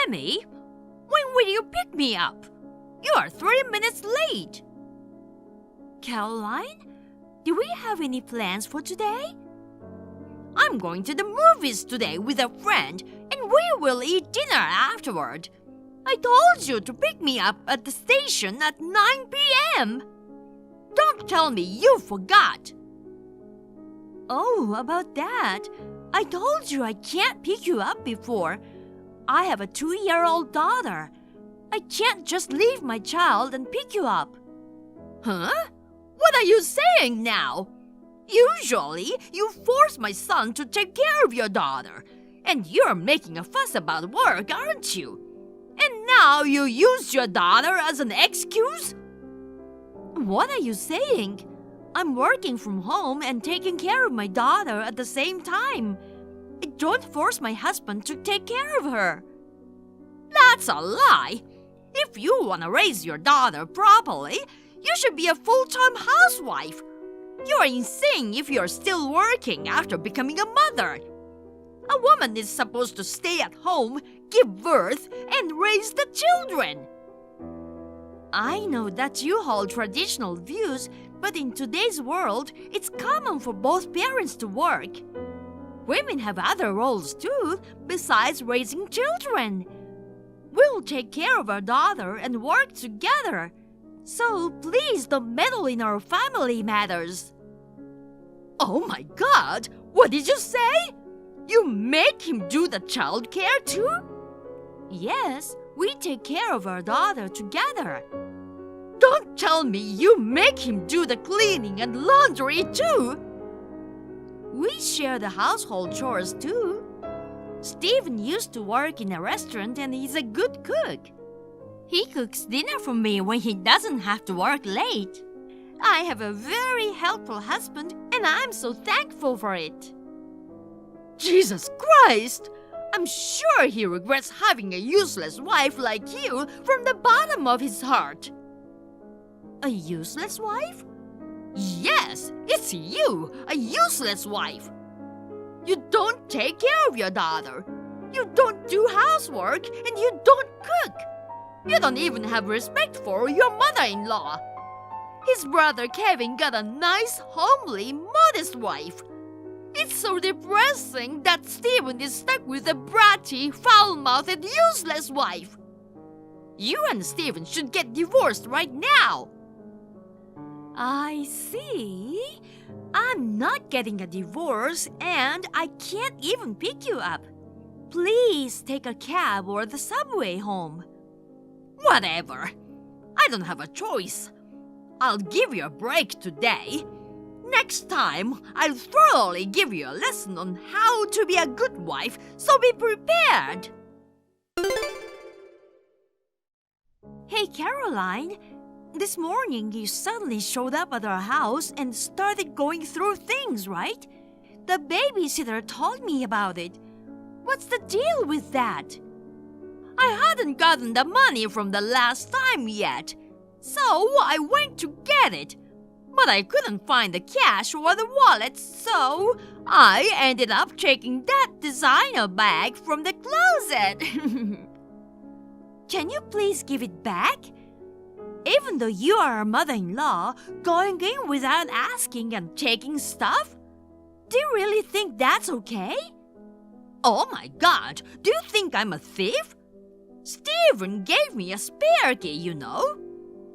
Emmy, when will you pick me up? You are 3 minutes late. Caroline, do we have any plans for today? I'm going to the movies today with a friend, and we will eat dinner afterward. I told you to pick me up at the station at 9 p.m. Don't tell me you forgot. Oh, about that. I told you I can't pick you up before. I have a 2-year-old daughter. I can't just leave my child and pick you up. Huh? What are you saying now? Usually, you force my son to take care of your daughter, and you're making a fuss about work, aren't you? And now you use your daughter as an excuse? What are you saying? I'm working from home and taking care of my daughter at the same time. I don't force my husband to take care of her. That's a lie. If you want to raise your daughter properly, you should be a full-time housewife. You are insane if you're still working after becoming a mother. A woman is supposed to stay at home, give birth, and raise the children. I know that you hold traditional views, but in today's world, it's common for both parents to work. Women have other roles too, besides raising children. We'll take care of our daughter and work together. So please don't meddle in our family matters. Oh my God! What did you say? You make him do the child care too? Yes, we take care of our daughter together. Don't tell me you make him do the cleaning and laundry too. We share the household chores too. Steven used to work in a restaurant and he's a good cook. He cooks dinner for me when he doesn't have to work late. I have a very helpful husband and I'm so thankful for it. Jesus Christ! I'm sure he regrets having a useless wife like you from the bottom of his heart. A useless wife? Yes, it's you, a useless wife. You don't take care of your daughter. You don't do housework and you don't cook. You don't even have respect for your mother-in-law. His brother Kevin got a nice, homely, modest wife. It's so depressing that Steven is stuck with a bratty, foul-mouthed, useless wife. You and Steven should get divorced right now. I see. I'm not getting a divorce and I can't even pick you up. Please take a cab or the subway home. Whatever. I don't have a choice. I'll give you a break today. Next time, I'll thoroughly give you a lesson on how to be a good wife, so be prepared. Hey, Caroline. This morning, you suddenly showed up at our house and started going through things, right? The babysitter told me about it. What's the deal with that? I hadn't gotten the money from the last time yet, so I went to get it. But I couldn't find the cash or the wallet, so I ended up taking that designer bag from the closet. Can you please give it back? Even though you are a mother-in-law, going in without asking and taking stuff? Do you really think that's okay? Oh my God, do you think I'm a thief? Steven gave me a spare key, you know.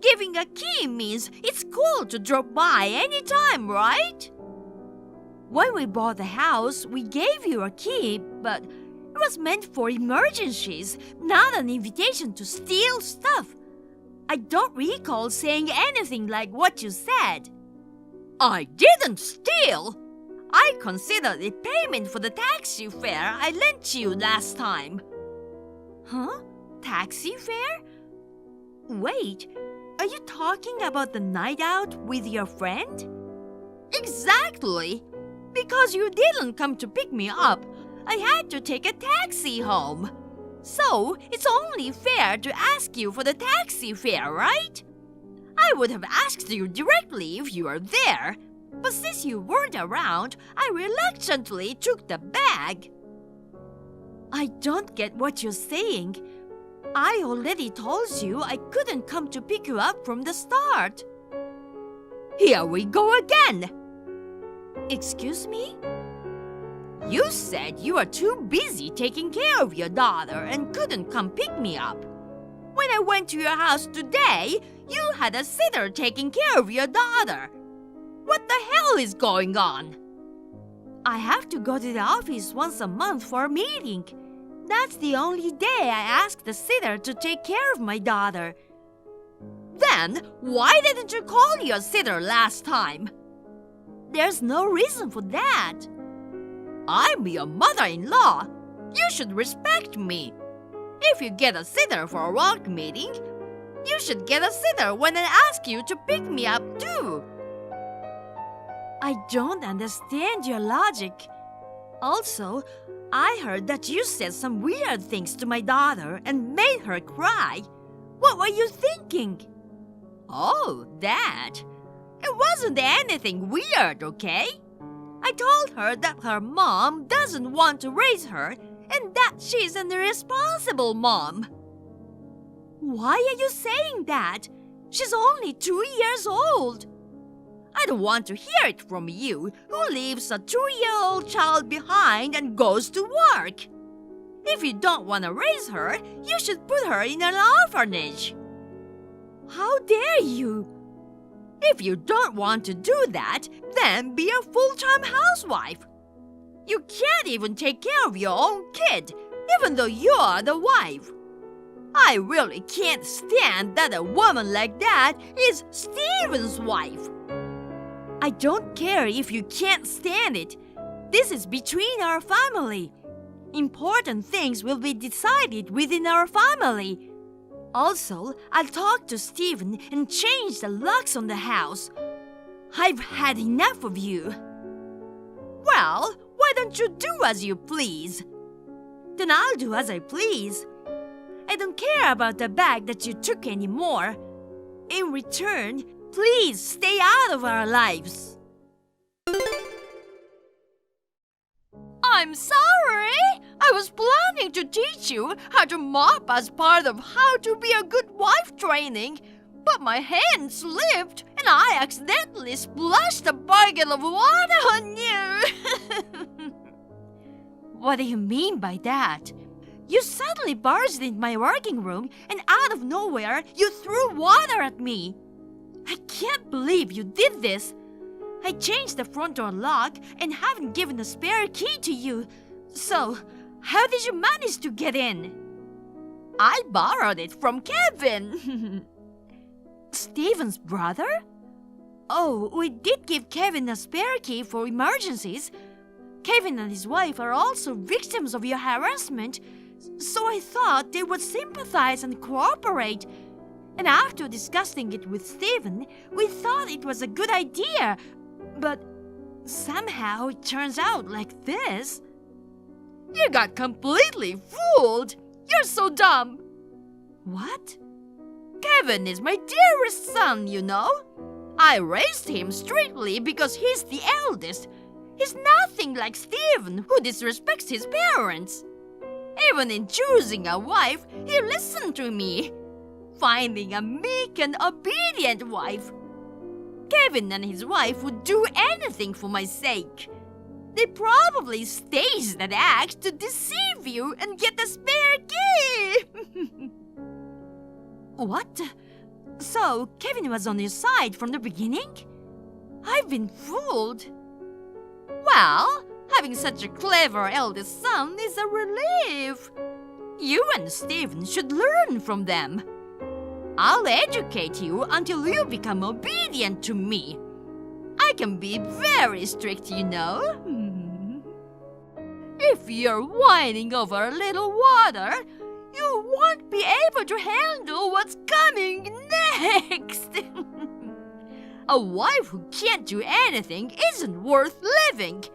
Giving a key means it's cool to drop by anytime, right? When we bought the house, we gave you a key, but it was meant for emergencies, not an invitation to steal stuff. I don't recall saying anything like what you said. I didn't steal. I considered it payment for the taxi fare I lent you last time. Huh? Taxi fare? Wait, are you talking about the night out with your friend? Exactly. Because you didn't come to pick me up, I had to take a taxi home. So, it's only fair to ask you for the taxi fare, right? I would have asked you directly if you were there, but since you weren't around, I reluctantly took the bag. I don't get what you're saying. I already told you I couldn't come to pick you up from the start. Here we go again. Excuse me? You said you were too busy taking care of your daughter and couldn't come pick me up. When I went to your house today, you had a sitter taking care of your daughter. What the hell is going on? I have to go to the office once a month for a meeting. That's the only day I ask the sitter to take care of my daughter. Then, why didn't you call your sitter last time? There's no reason for that. I'm your mother-in-law. You should respect me. If you get a sitter for a work meeting, you should get a sitter when I ask you to pick me up too. I don't understand your logic. Also, I heard that you said some weird things to my daughter and made her cry. What were you thinking? Oh, that. It wasn't anything weird, okay? I told her that her mom doesn't want to raise her and that she's an irresponsible mom. Why are you saying that? She's only 2 years old. I don't want to hear it from you, who leaves a 2-year-old child behind and goes to work. If you don't want to raise her, you should put her in an orphanage. How dare you? If you don't want to do that, then be a full-time housewife. You can't even take care of your own kid, even though you're the wife. I really can't stand that a woman like that is Steven's wife. I don't care if you can't stand it. This is between our family. Important things will be decided within our family. Also, I'll talk to Steven and change the locks on the house. I've had enough of you. Well, why don't you do as you please? Then I'll do as I please. I don't care about the bag that you took anymore. In return, please stay out of our lives. I'm sorry. I was planning to teach you how to mop as part of how to be a good wife training, but my hand slipped and I accidentally splashed a bucket of water on you. What do you mean by that? You suddenly barged into my working room and out of nowhere you threw water at me. I can't believe you did this. I changed the front door lock and haven't given a spare key to you. So, how did you manage to get in? I borrowed it from Kevin. Steven's brother? Oh, we did give Kevin a spare key for emergencies. Kevin and his wife are also victims of your harassment, so I thought they would sympathize and cooperate. And after discussing it with Steven, we thought it was a good idea. But somehow it turns out like this. You got completely fooled. You're so dumb. What? Kevin is my dearest son, you know. I raised him strictly because he's the eldest. He's nothing like Steven, who disrespects his parents. Even in choosing a wife, he listened to me, finding a meek and obedient wife. Kevin and his wife would do anything for my sake. They probably staged that act to deceive you and get the spare key. What? So, Kevin was on your side from the beginning? I've been fooled. Well, having such a clever eldest son is a relief. You and Steven should learn from them. I'll educate you until you become obedient to me. I can be very strict, you know. If you're whining over a little water, you won't be able to handle what's coming next. A wife who can't do anything isn't worth living.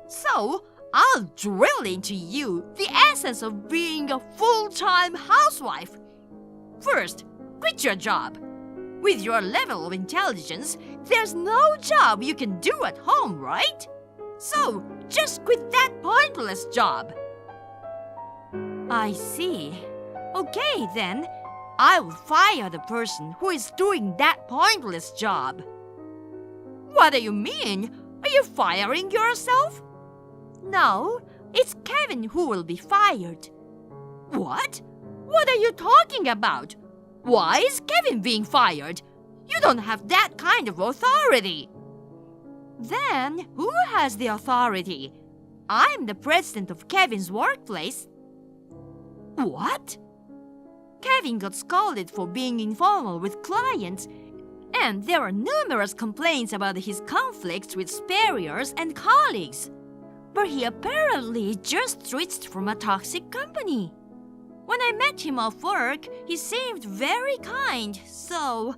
So, I'll drill into you the essence of being a full-time housewife. First, quit your job. With your level of intelligence, there's no job you can do at home, right? So, just quit that pointless job. I see. Okay, then. I will fire the person who is doing that pointless job. What do you mean? Are you firing yourself? No, it's Kevin who will be fired. What? What are you talking about? Why is Kevin being fired? You don't have that kind of authority. Then, who has the authority? I'm the president of Kevin's workplace. What? Kevin got scolded for being informal with clients, and there were numerous complaints about his conflicts with superiors and colleagues. But he apparently just switched from a toxic company. When I met him off work, he seemed very kind, so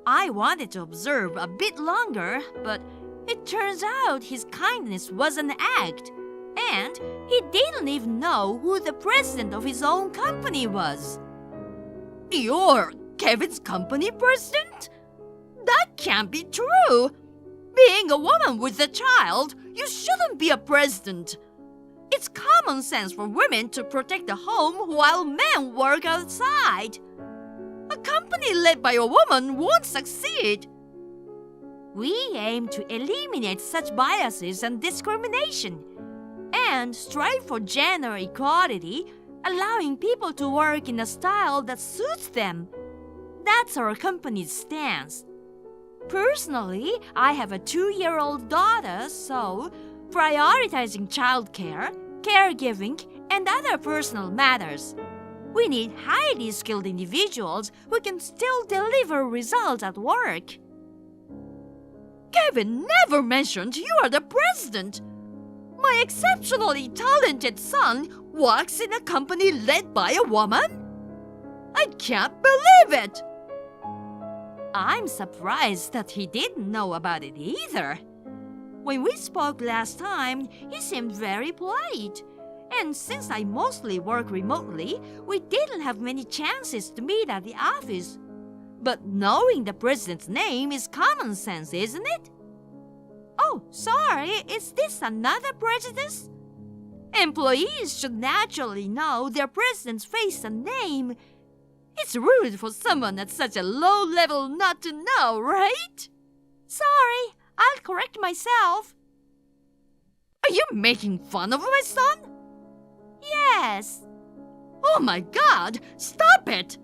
I wanted to observe a bit longer, but it turns out his kindness was an act, and he didn't even know who the president of his own company was. You're Kevin's company president? That can't be true. Being a woman with a child, you shouldn't be a president. It's common sense for women to protect the home while men work outside. A company led by a woman won't succeed. We aim to eliminate such biases and discrimination and strive for gender equality, allowing people to work in a style that suits them. That's our company's stance. Personally, I have a 2-year-old daughter, so prioritizing childcare, caregiving, and other personal matters. We need highly skilled individuals who can still deliver results at work. Kevin never mentioned you are the president. My exceptionally talented son works in a company led by a woman? I can't believe it! I'm surprised that he didn't know about it either. When we spoke last time, he seemed very polite. And since I mostly work remotely, we didn't have many chances to meet at the office. But knowing the president's name is common sense, isn't it? Oh, sorry, is this another prejudice? Employees should naturally know their president's face and name. It's rude for someone at such a low level not to know, right? Sorry, I'll correct myself. Are you making fun of my son? Yes. Oh my God, stop it!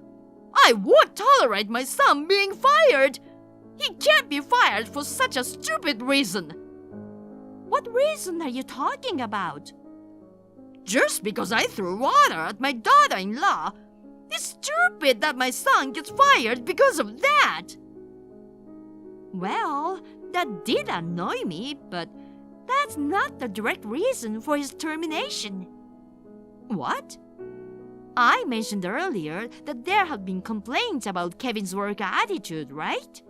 I won't tolerate my son being fired. He can't be fired for such a stupid reason. What reason are you talking about? Just because I threw water at my daughter-in-law. It's stupid that my son gets fired because of that. Well, that did annoy me, but that's not the direct reason for his termination. What? I mentioned earlier that there have been complaints about Kevin's work attitude, right?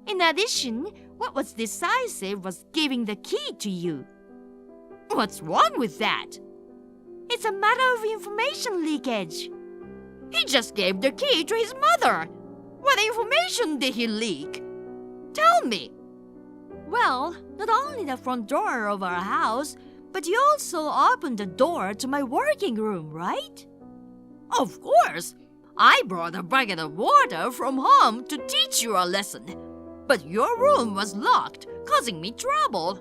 In addition, what was decisive was giving the key to you. What's wrong with that? It's a matter of information leakage. He just gave the key to his mother. What information did he leak? Tell me. Well, not only the front door of our house, but you also opened the door to my working room, right? Of course. I brought a bucket of water from home to teach you a lesson. But your room was locked, causing me trouble.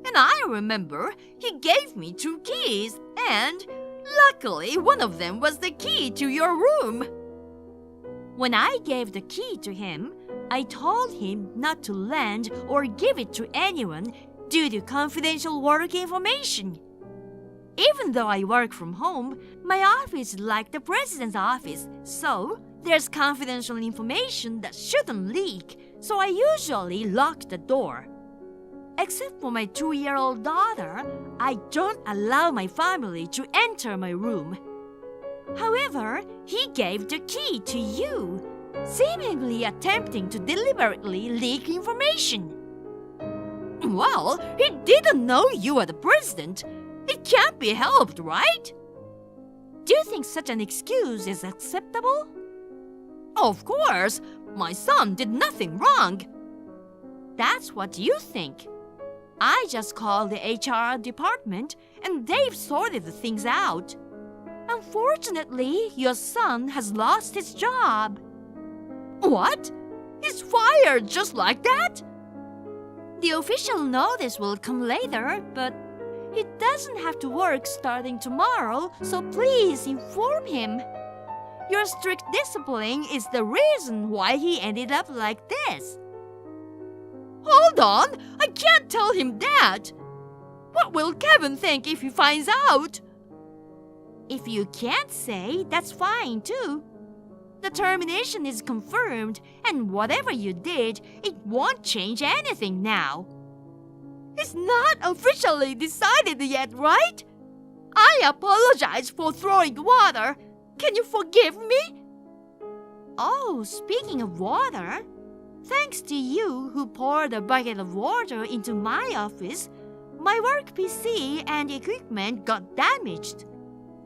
And I remember he gave me 2 keys, and luckily one of them was the key to your room. When I gave the key to him, I told him not to lend or give it to anyone due to confidential work information. Even though I work from home, my office is like the president's office, so there's confidential information that shouldn't leak, so I usually lock the door. Except for my 2-year-old daughter, I don't allow my family to enter my room. However, he gave the key to you, seemingly attempting to deliberately leak information. Well, he didn't know you were the president. It can't be helped, right? Do you think such an excuse is acceptable? Of course. My son did nothing wrong. That's what you think. I just called the HR department and they've sorted the things out. Unfortunately, your son has lost his job. What? He's fired just like that? The official notice will come later, but he doesn't have to work starting tomorrow, so please inform him. Your strict discipline is the reason why he ended up like this. Hold on! I can't tell him that! What will Kevin think if he finds out? If you can't say, that's fine too. The termination is confirmed, and whatever you did, it won't change anything now. It's not officially decided yet, right? I apologize for throwing water. Can you forgive me? Oh, speaking of water, thanks to you who poured a bucket of water into my office, my work PC and equipment got damaged.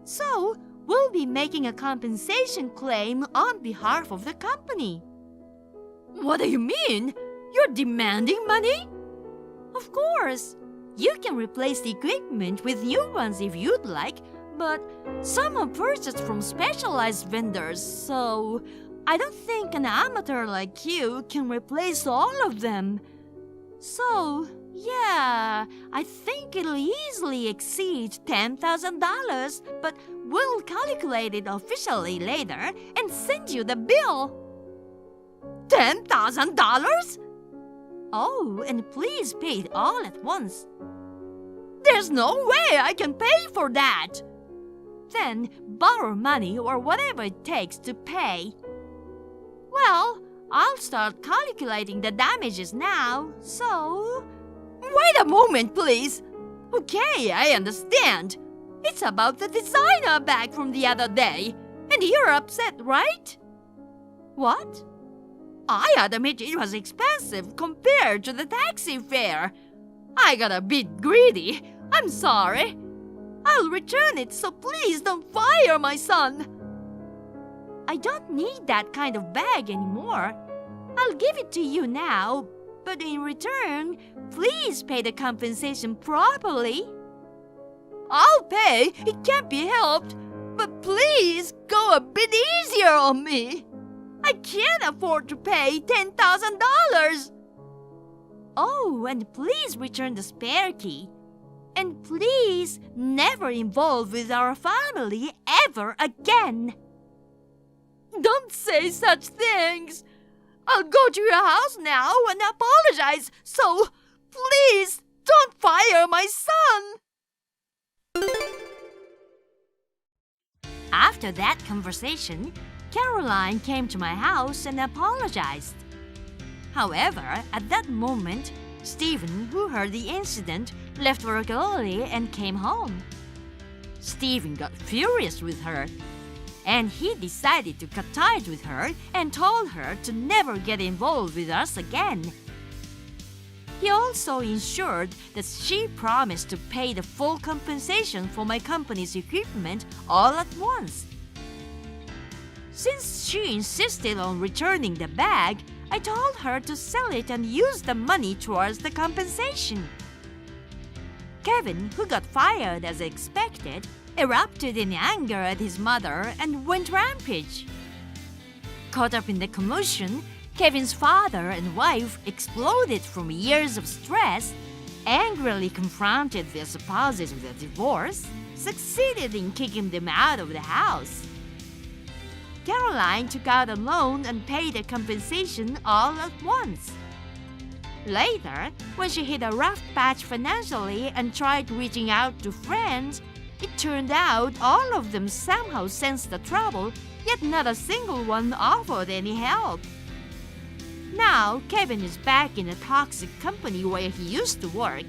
So, we'll be making a compensation claim on behalf of the company. What do you mean? You're demanding money? Of course. You can replace the equipment with new ones if you'd like, but some are purchased from specialized vendors, so I don't think an amateur like you can replace all of them. So, yeah, I think it'll easily exceed $10,000, but we'll calculate it officially later and send you the bill. $10,000? Oh, and please pay it all at once. There's no way I can pay for that. Then borrow money or whatever it takes to pay. Well, I'll start calculating the damages now, so... Wait a moment, please. Okay, I understand. It's about the designer bag from the other day, and you're upset, right? What? I admit it was expensive compared to the taxi fare. I got a bit greedy. I'm sorry. I'll return it, so please don't fire my son. I don't need that kind of bag anymore. I'll give it to you now, but in return, please pay the compensation properly. I'll pay, it can't be helped, but please go a bit easier on me. I can't afford to pay $10,000. Oh, and please return the spare key. And please never involve with our family ever again. Don't say such things. I'll go to your house now and apologize, so please don't fire my son. After that conversation, Caroline came to my house and apologized. However, at that moment, Stephen, who heard the incident, left work early and came home. Stephen got furious with her, and he decided to cut ties with her and told her to never get involved with us again. He also ensured that she promised to pay the full compensation for my company's equipment all at once. Since she insisted on returning the bag, I told her to sell it and use the money towards the compensation. Kevin, who got fired as expected, erupted in anger at his mother and went rampage. Caught up in the commotion, Kevin's father and wife exploded from years of stress, angrily confronted their spouses with a divorce, succeeded in kicking them out of the house. Caroline took out a loan and paid the compensation all at once. Later, when she hit a rough patch financially and tried reaching out to friends, it turned out all of them somehow sensed the trouble, yet not a single one offered any help. Now, Kevin is back in a toxic company where he used to work.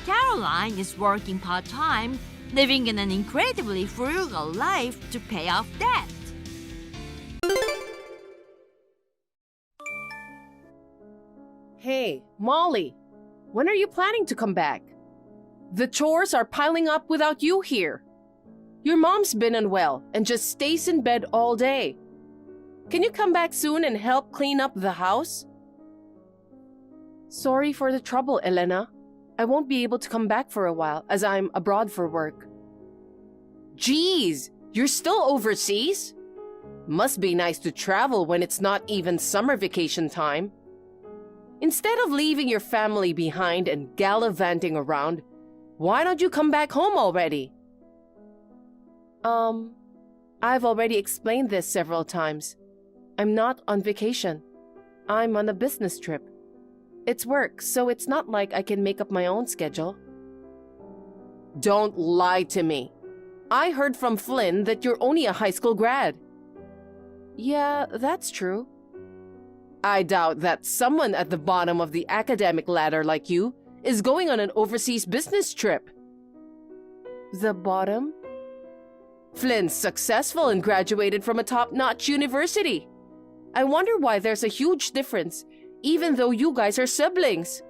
Caroline is working part-time, living in an incredibly frugal life to pay off debt. Hey, Molly, when are you planning to come back? The chores are piling up without you here. Your mom's been unwell and just stays in bed all day. Can you come back soon and help clean up the house? Sorry for the trouble, Elena. I won't be able to come back for a while as I'm abroad for work. Geez, You're still overseas? Must be nice to travel when it's not even summer vacation time. Instead of leaving your family behind and gallivanting around, why don't you come back home already? I've already explained this several times. I'm not on vacation. I'm on a business trip. It's work, so it's not like I can make up my own schedule. Don't lie to me. I heard from Flynn that you're only a high school grad. Yeah, that's true. I doubt that someone at the bottom of the academic ladder like you is going on an overseas business trip. The bottom? Flynn's successful and graduated from a top-notch university. I wonder why there's a huge difference, even though you guys are siblings.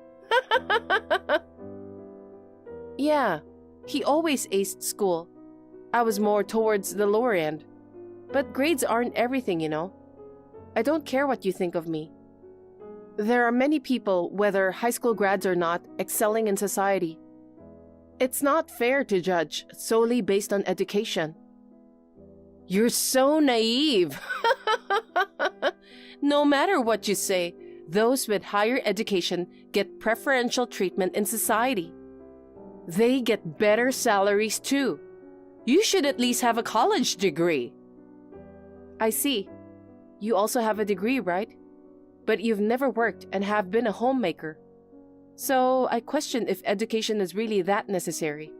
Yeah, he always aced school. I was more towards the lower end. But grades aren't everything, you know. I don't care what you think of me. There are many people, whether high school grads or not, excelling in society. It's not fair to judge solely based on education. You're so naive. No matter what you say, those with higher education get preferential treatment in society. They get better salaries too. You should at least have a college degree. I see. You also have a degree, right? But you've never worked and have been a homemaker. So I question if education is really that necessary.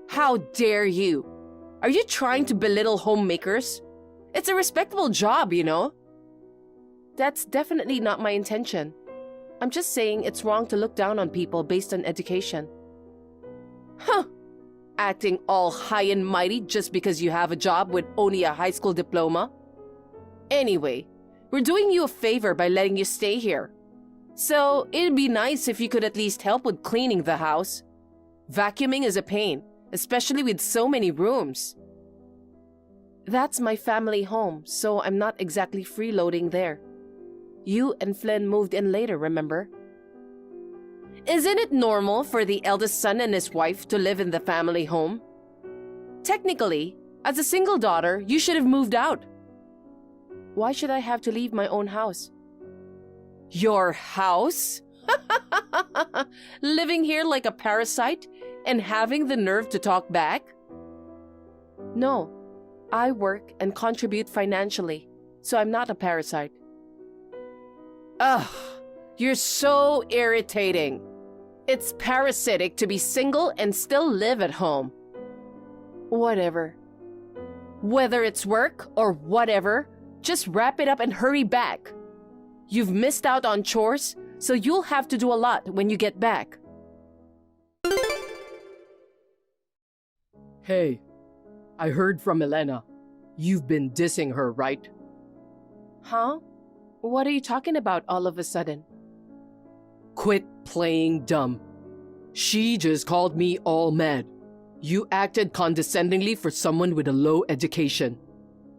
How dare you? Are you trying to belittle homemakers? It's a respectable job, you know. That's definitely not my intention. I'm just saying it's wrong to look down on people based on education. Huh. Acting all high and mighty just because you have a job with only a high school diploma? Anyway, we're doing you a favor by letting you stay here. So it'd be nice if you could at least help with cleaning the house. Vacuuming is a pain, especially with so many rooms. That's my family home, so I'm not exactly freeloading there. You and Flynn moved in later, remember? Isn't it normal for the eldest son and his wife to live in the family home? Technically, as a single daughter, you should have moved out. Why should I have to leave my own house? Your house? Living here like a parasite and having the nerve to talk back? No, I work and contribute financially, so I'm not a parasite. Ugh, you're so irritating. It's parasitic to be single and still live at home. Whatever. Whether it's work or whatever, just wrap it up and hurry back. You've missed out on chores, so you'll have to do a lot when you get back. Hey, I heard from Elena. You've been dissing her, right? Huh? What are you talking about all of a sudden? Quit playing dumb. She just called me all mad. You acted condescendingly for someone with a low education.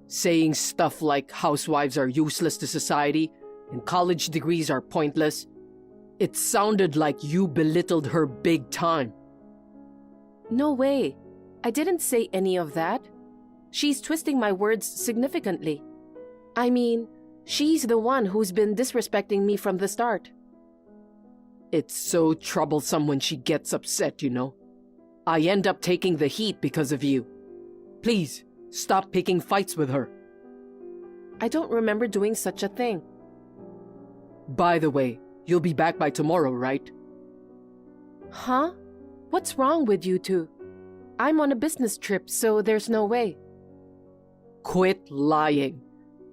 Saying stuff like housewives are useless to society and college degrees are pointless. It sounded like you belittled her big time. No way. I didn't say any of that. She's twisting my words significantly. I mean, she's the one who's been disrespecting me from the start. It's so troublesome when she gets upset, you know. I end up taking the heat because of you. Please, stop picking fights with her. I don't remember doing such a thing. By the way, you'll be back by tomorrow, right? Huh? What's wrong with you two? I'm on a business trip, so there's no way. Quit lying.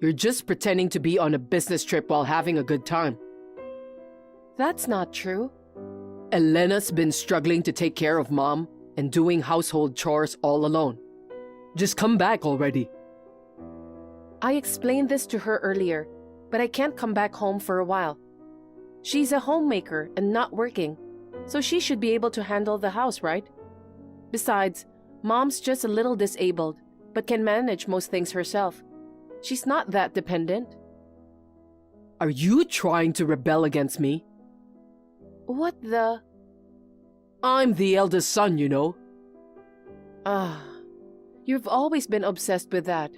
You're just pretending to be on a business trip while having a good time. That's not true. Elena's been struggling to take care of Mom and doing household chores all alone. Just come back already. I explained this to her earlier, but I can't come back home for a while. She's a homemaker and not working, so she should be able to handle the house, right? Besides, Mom's just a little disabled, but can manage most things herself. She's not that dependent. Are you trying to rebel against me? What the? I'm the eldest son, you know. You've always been obsessed with that.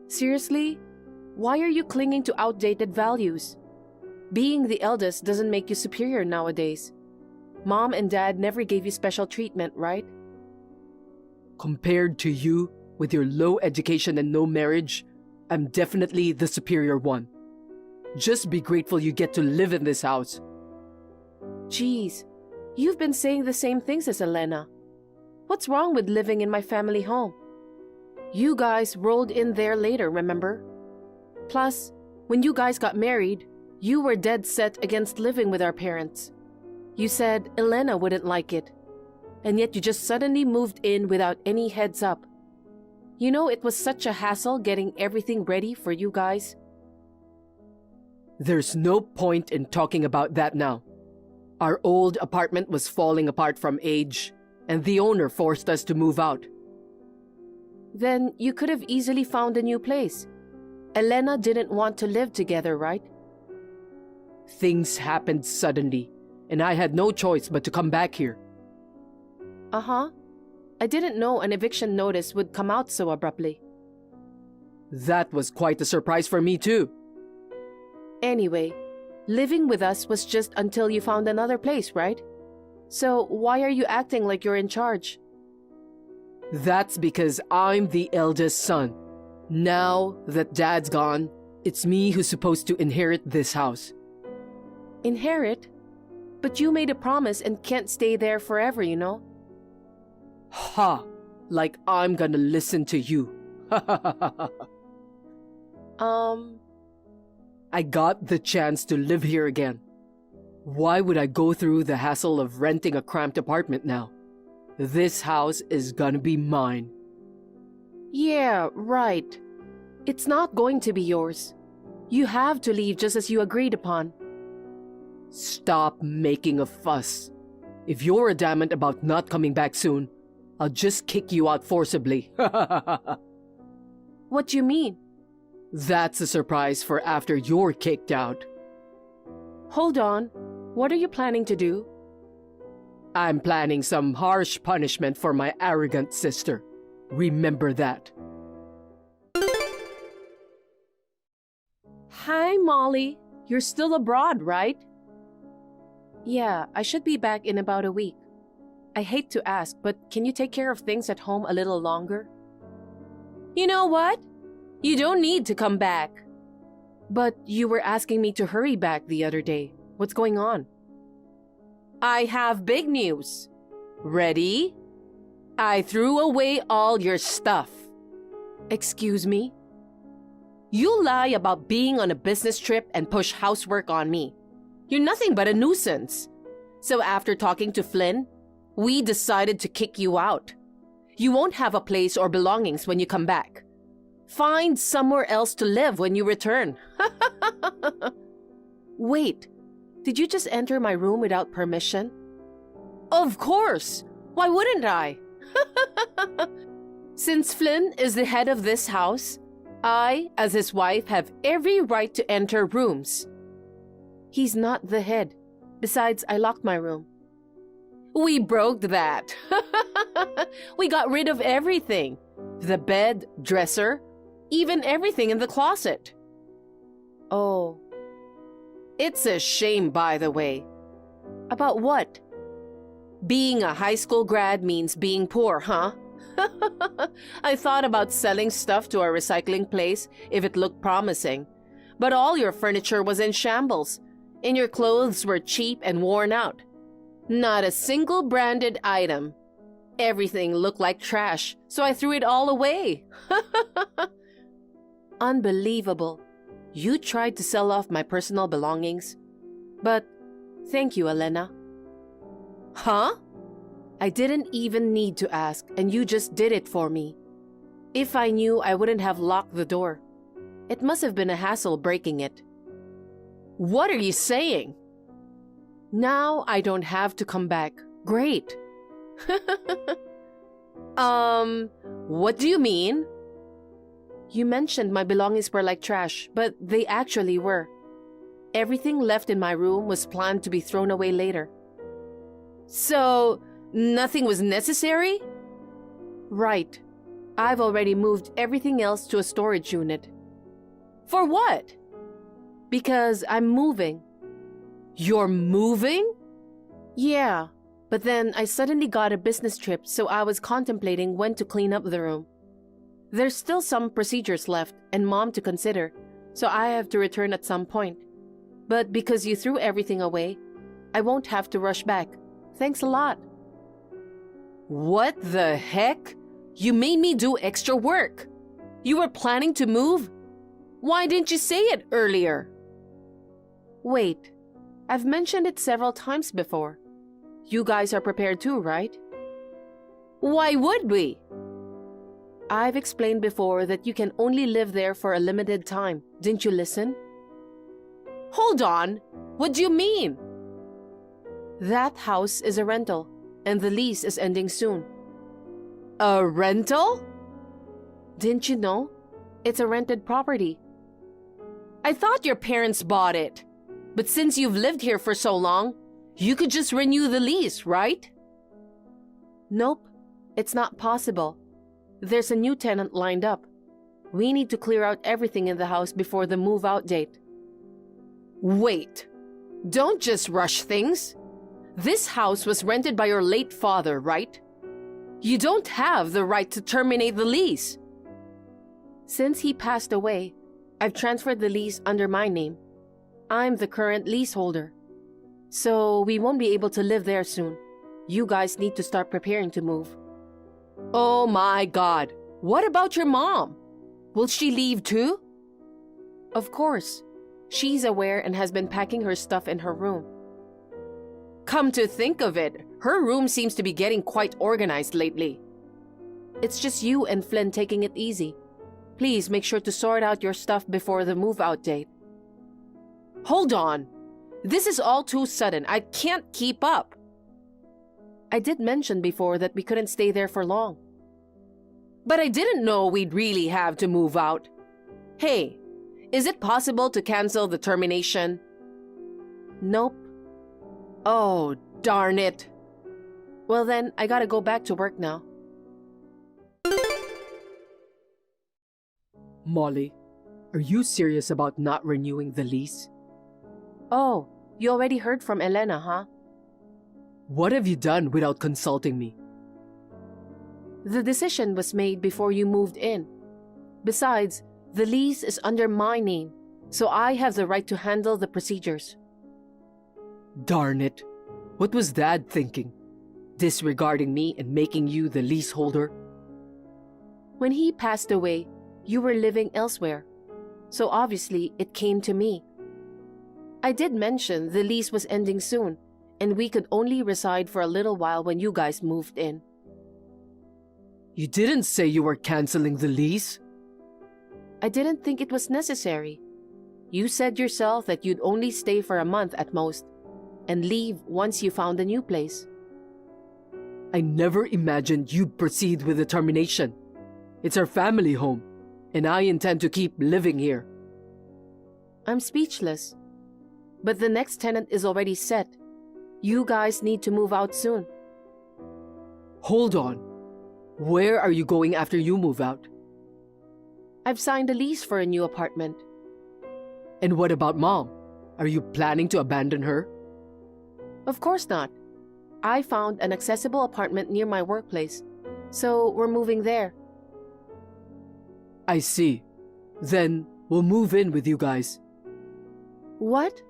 Seriously? Why are you clinging to outdated values? Being the eldest doesn't make you superior nowadays. Mom and Dad never gave you special treatment, right? Compared to you, with your low education and no marriage, I'm definitely the superior one. Just be grateful you get to live in this house. Geez, you've been saying the same things as Elena. What's wrong with living in my family home? You guys rolled in there later, remember? Plus, when you guys got married, you were dead set against living with our parents. You said Elena wouldn't like it, and yet you just suddenly moved in without any heads up. You know, it was such a hassle getting everything ready for you guys. There's no point in talking about that now. Our old apartment was falling apart from age, and the owner forced us to move out. Then you could have easily found a new place. Elena didn't want to live together, right? Things happened suddenly, and I had no choice but to come back here. Uh-huh. I didn't know an eviction notice would come out so abruptly. That was quite a surprise for me too. Anyway, living with us was just until you found another place, right? So why are you acting like you're in charge? That's because I'm the eldest son. Now that Dad's gone, it's me who's supposed to inherit this house. Inherit? But you made a promise and can't stay there forever, you know? Ha! Like I'm gonna listen to you. I got the chance to live here again. Why would I go through the hassle of renting a cramped apartment now? This house is gonna be mine. Yeah, right. It's not going to be yours. You have to leave just as you agreed upon. Stop making a fuss. If you're adamant about not coming back soon, I'll just kick you out forcibly. What do you mean? That's a surprise for after you're kicked out. Hold on. What are you planning to do? I'm planning some harsh punishment for my arrogant sister. Remember that. Hi, Molly. You're still abroad, right? Yeah, I should be back in about a week. I hate to ask, but can you take care of things at home a little longer? You know what? You don't need to come back. But you were asking me to hurry back the other day. What's going on? I have big news. Ready? I threw away all your stuff. Excuse me? You lie about being on a business trip and push housework on me. You're nothing but a nuisance. So after talking to Flynn, we decided to kick you out. You won't have a place or belongings when you come back. Find somewhere else to live when you return. Wait, did you just enter my room without permission? Of course! Why wouldn't I? Since Flynn is the head of this house, I, as his wife, have every right to enter rooms. He's not the head. Besides, I locked my room. We broke that. We got rid of everything. The bed, dresser, even everything in the closet. Oh. It's a shame, by the way. About what? Being a high school grad means being poor, huh? I thought about selling stuff to a recycling place if it looked promising. But all your furniture was in shambles, and your clothes were cheap and worn out. Not a single branded item. Everything looked like trash, so I threw it all away. Unbelievable. You tried to sell off my personal belongings. But thank you, Elena. Huh? I didn't even need to ask, and you just did it for me. If I knew, I wouldn't have locked the door. It must have been a hassle breaking it. What are you saying? Now I don't have to come back. Great. What do you mean? You mentioned my belongings were like trash, but they actually were. Everything left in my room was planned to be thrown away later. So, nothing was necessary? Right. I've already moved everything else to a storage unit. For what? Because I'm moving. You're moving? Yeah, but then I suddenly got a business trip, so I was contemplating when to clean up the room. There's still some procedures left and Mom to consider, so I have to return at some point. But because you threw everything away, I won't have to rush back. Thanks a lot. What the heck? You made me do extra work. You were planning to move? Why didn't you say it earlier? Wait, I've mentioned it several times before. You guys are prepared too, right? Why would we? I've explained before that you can only live there for a limited time. Didn't you listen? Hold on. What do you mean? That house is a rental, and the lease is ending soon. A rental? Didn't you know? It's a rented property. I thought your parents bought it. But since you've lived here for so long, you could just renew the lease, right? Nope, it's not possible. There's a new tenant lined up. We need to clear out everything in the house before the move-out date. Wait, don't just rush things. This house was rented by your late father, right? You don't have the right to terminate the lease. Since he passed away, I've transferred the lease under my name. I'm the current leaseholder. So we won't be able to live there soon. You guys need to start preparing to move. Oh my God. What about your mom? Will she leave too? Of course. She's aware and has been packing her stuff in her room. Come to think of it, her room seems to be getting quite organized lately. It's just you and Flynn taking it easy. Please make sure to sort out your stuff before the move-out date. Hold on. This is all too sudden. I can't keep up. I did mention before that we couldn't stay there for long. But I didn't know we'd really have to move out. Hey, is it possible to cancel the termination? Nope. Oh, darn it. Well then, I gotta go back to work now. Molly, are you serious about not renewing the lease? Oh, you already heard from Elena, huh? What have you done without consulting me? The decision was made before you moved in. Besides, the lease is under my name, so I have the right to handle the procedures. Darn it. What was Dad thinking? Disregarding me and making you the leaseholder? When he passed away, you were living elsewhere, so obviously it came to me. I did mention the lease was ending soon, and we could only reside for a little while when you guys moved in. You didn't say you were canceling the lease? I didn't think it was necessary. You said yourself that you'd only stay for a month at most, and leave once you found a new place. I never imagined you'd proceed with the termination. It's our family home, and I intend to keep living here. I'm speechless. But the next tenant is already set. You guys need to move out soon. Hold on. Where are you going after you move out? I've signed a lease for a new apartment. And what about Mom? Are you planning to abandon her? Of course not. I found an accessible apartment near my workplace, so we're moving there. I see. Then we'll move in with you guys. What?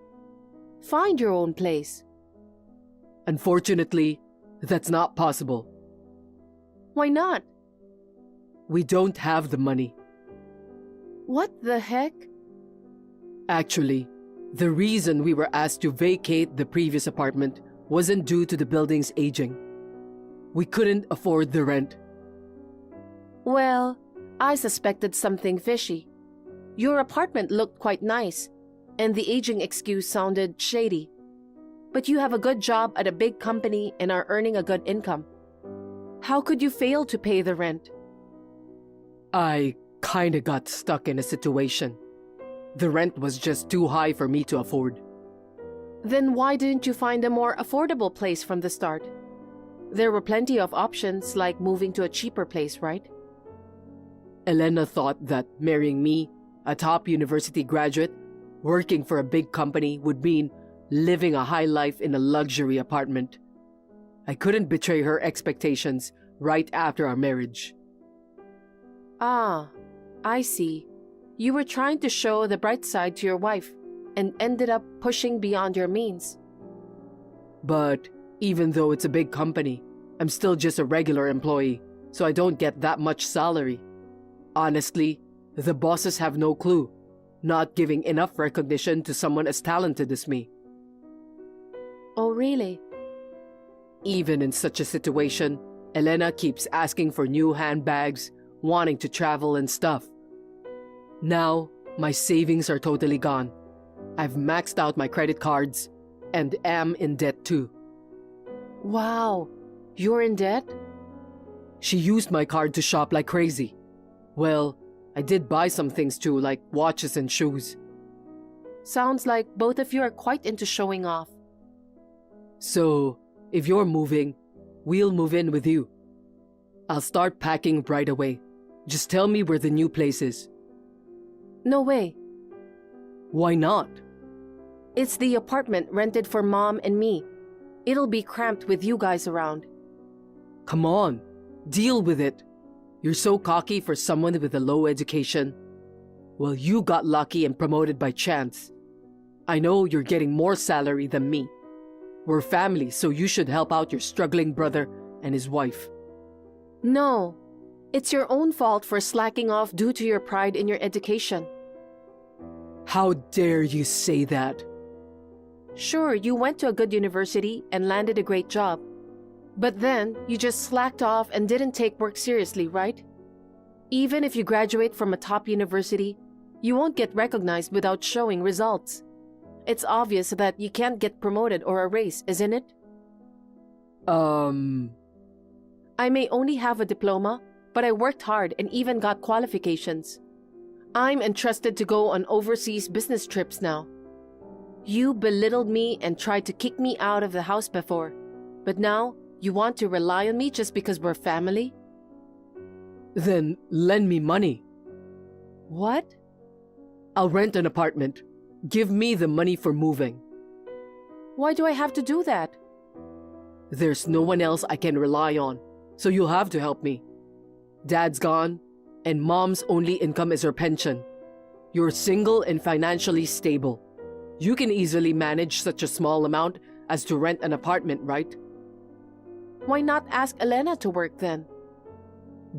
Find your own place. Unfortunately, that's not possible. Why not? We don't have the money. What the heck? Actually, the reason we were asked to vacate the previous apartment wasn't due to the building's aging. We couldn't afford the rent. Well, I suspected something fishy. Your apartment looked quite nice, and the aging excuse sounded shady. But you have a good job at a big company and are earning a good income. How could you fail to pay the rent? I kinda got stuck in a situation. The rent was just too high for me to afford. Then why didn't you find a more affordable place from the start? There were plenty of options like moving to a cheaper place, right? Elena thought that marrying me, a top university graduate, working for a big company would mean living a high life in a luxury apartment. I couldn't betray her expectations right after our marriage. Ah, I see. You were trying to show the bright side to your wife and ended up pushing beyond your means. But even though it's a big company, I'm still just a regular employee, so I don't get that much salary. Honestly, the bosses have no clue, not giving enough recognition to someone as talented as me. Oh, really? Even in such a situation, Elena keeps asking for new handbags, wanting to travel and stuff. Now, my savings are totally gone. I've maxed out my credit cards and am in debt too. Wow, you're in debt? She used my card to shop like crazy. Well, I did buy some things too, like watches and shoes. Sounds like both of you are quite into showing off. So, if you're moving, we'll move in with you. I'll start packing right away. Just tell me where the new place is. No way. Why not? It's the apartment rented for Mom and me. It'll be cramped with you guys around. Come on, deal with it. You're so cocky for someone with a low education. Well, you got lucky and promoted by chance. I know you're getting more salary than me. We're family, so you should help out your struggling brother and his wife. No, it's your own fault for slacking off due to your pride in your education. How dare you say that? Sure, you went to a good university and landed a great job. But then, you just slacked off and didn't take work seriously, right? Even if you graduate from a top university, you won't get recognized without showing results. It's obvious that you can't get promoted or a raise, isn't it? I may only have a diploma, but I worked hard and even got qualifications. I'm entrusted to go on overseas business trips now. You belittled me and tried to kick me out of the house before, but now you want to rely on me just because we're family? Then lend me money. What? I'll rent an apartment. Give me the money for moving. Why do I have to do that? There's no one else I can rely on, so you'll have to help me. Dad's gone, and Mom's only income is her pension. You're single and financially stable. You can easily manage such a small amount as to rent an apartment, right? Why not ask Elena to work then?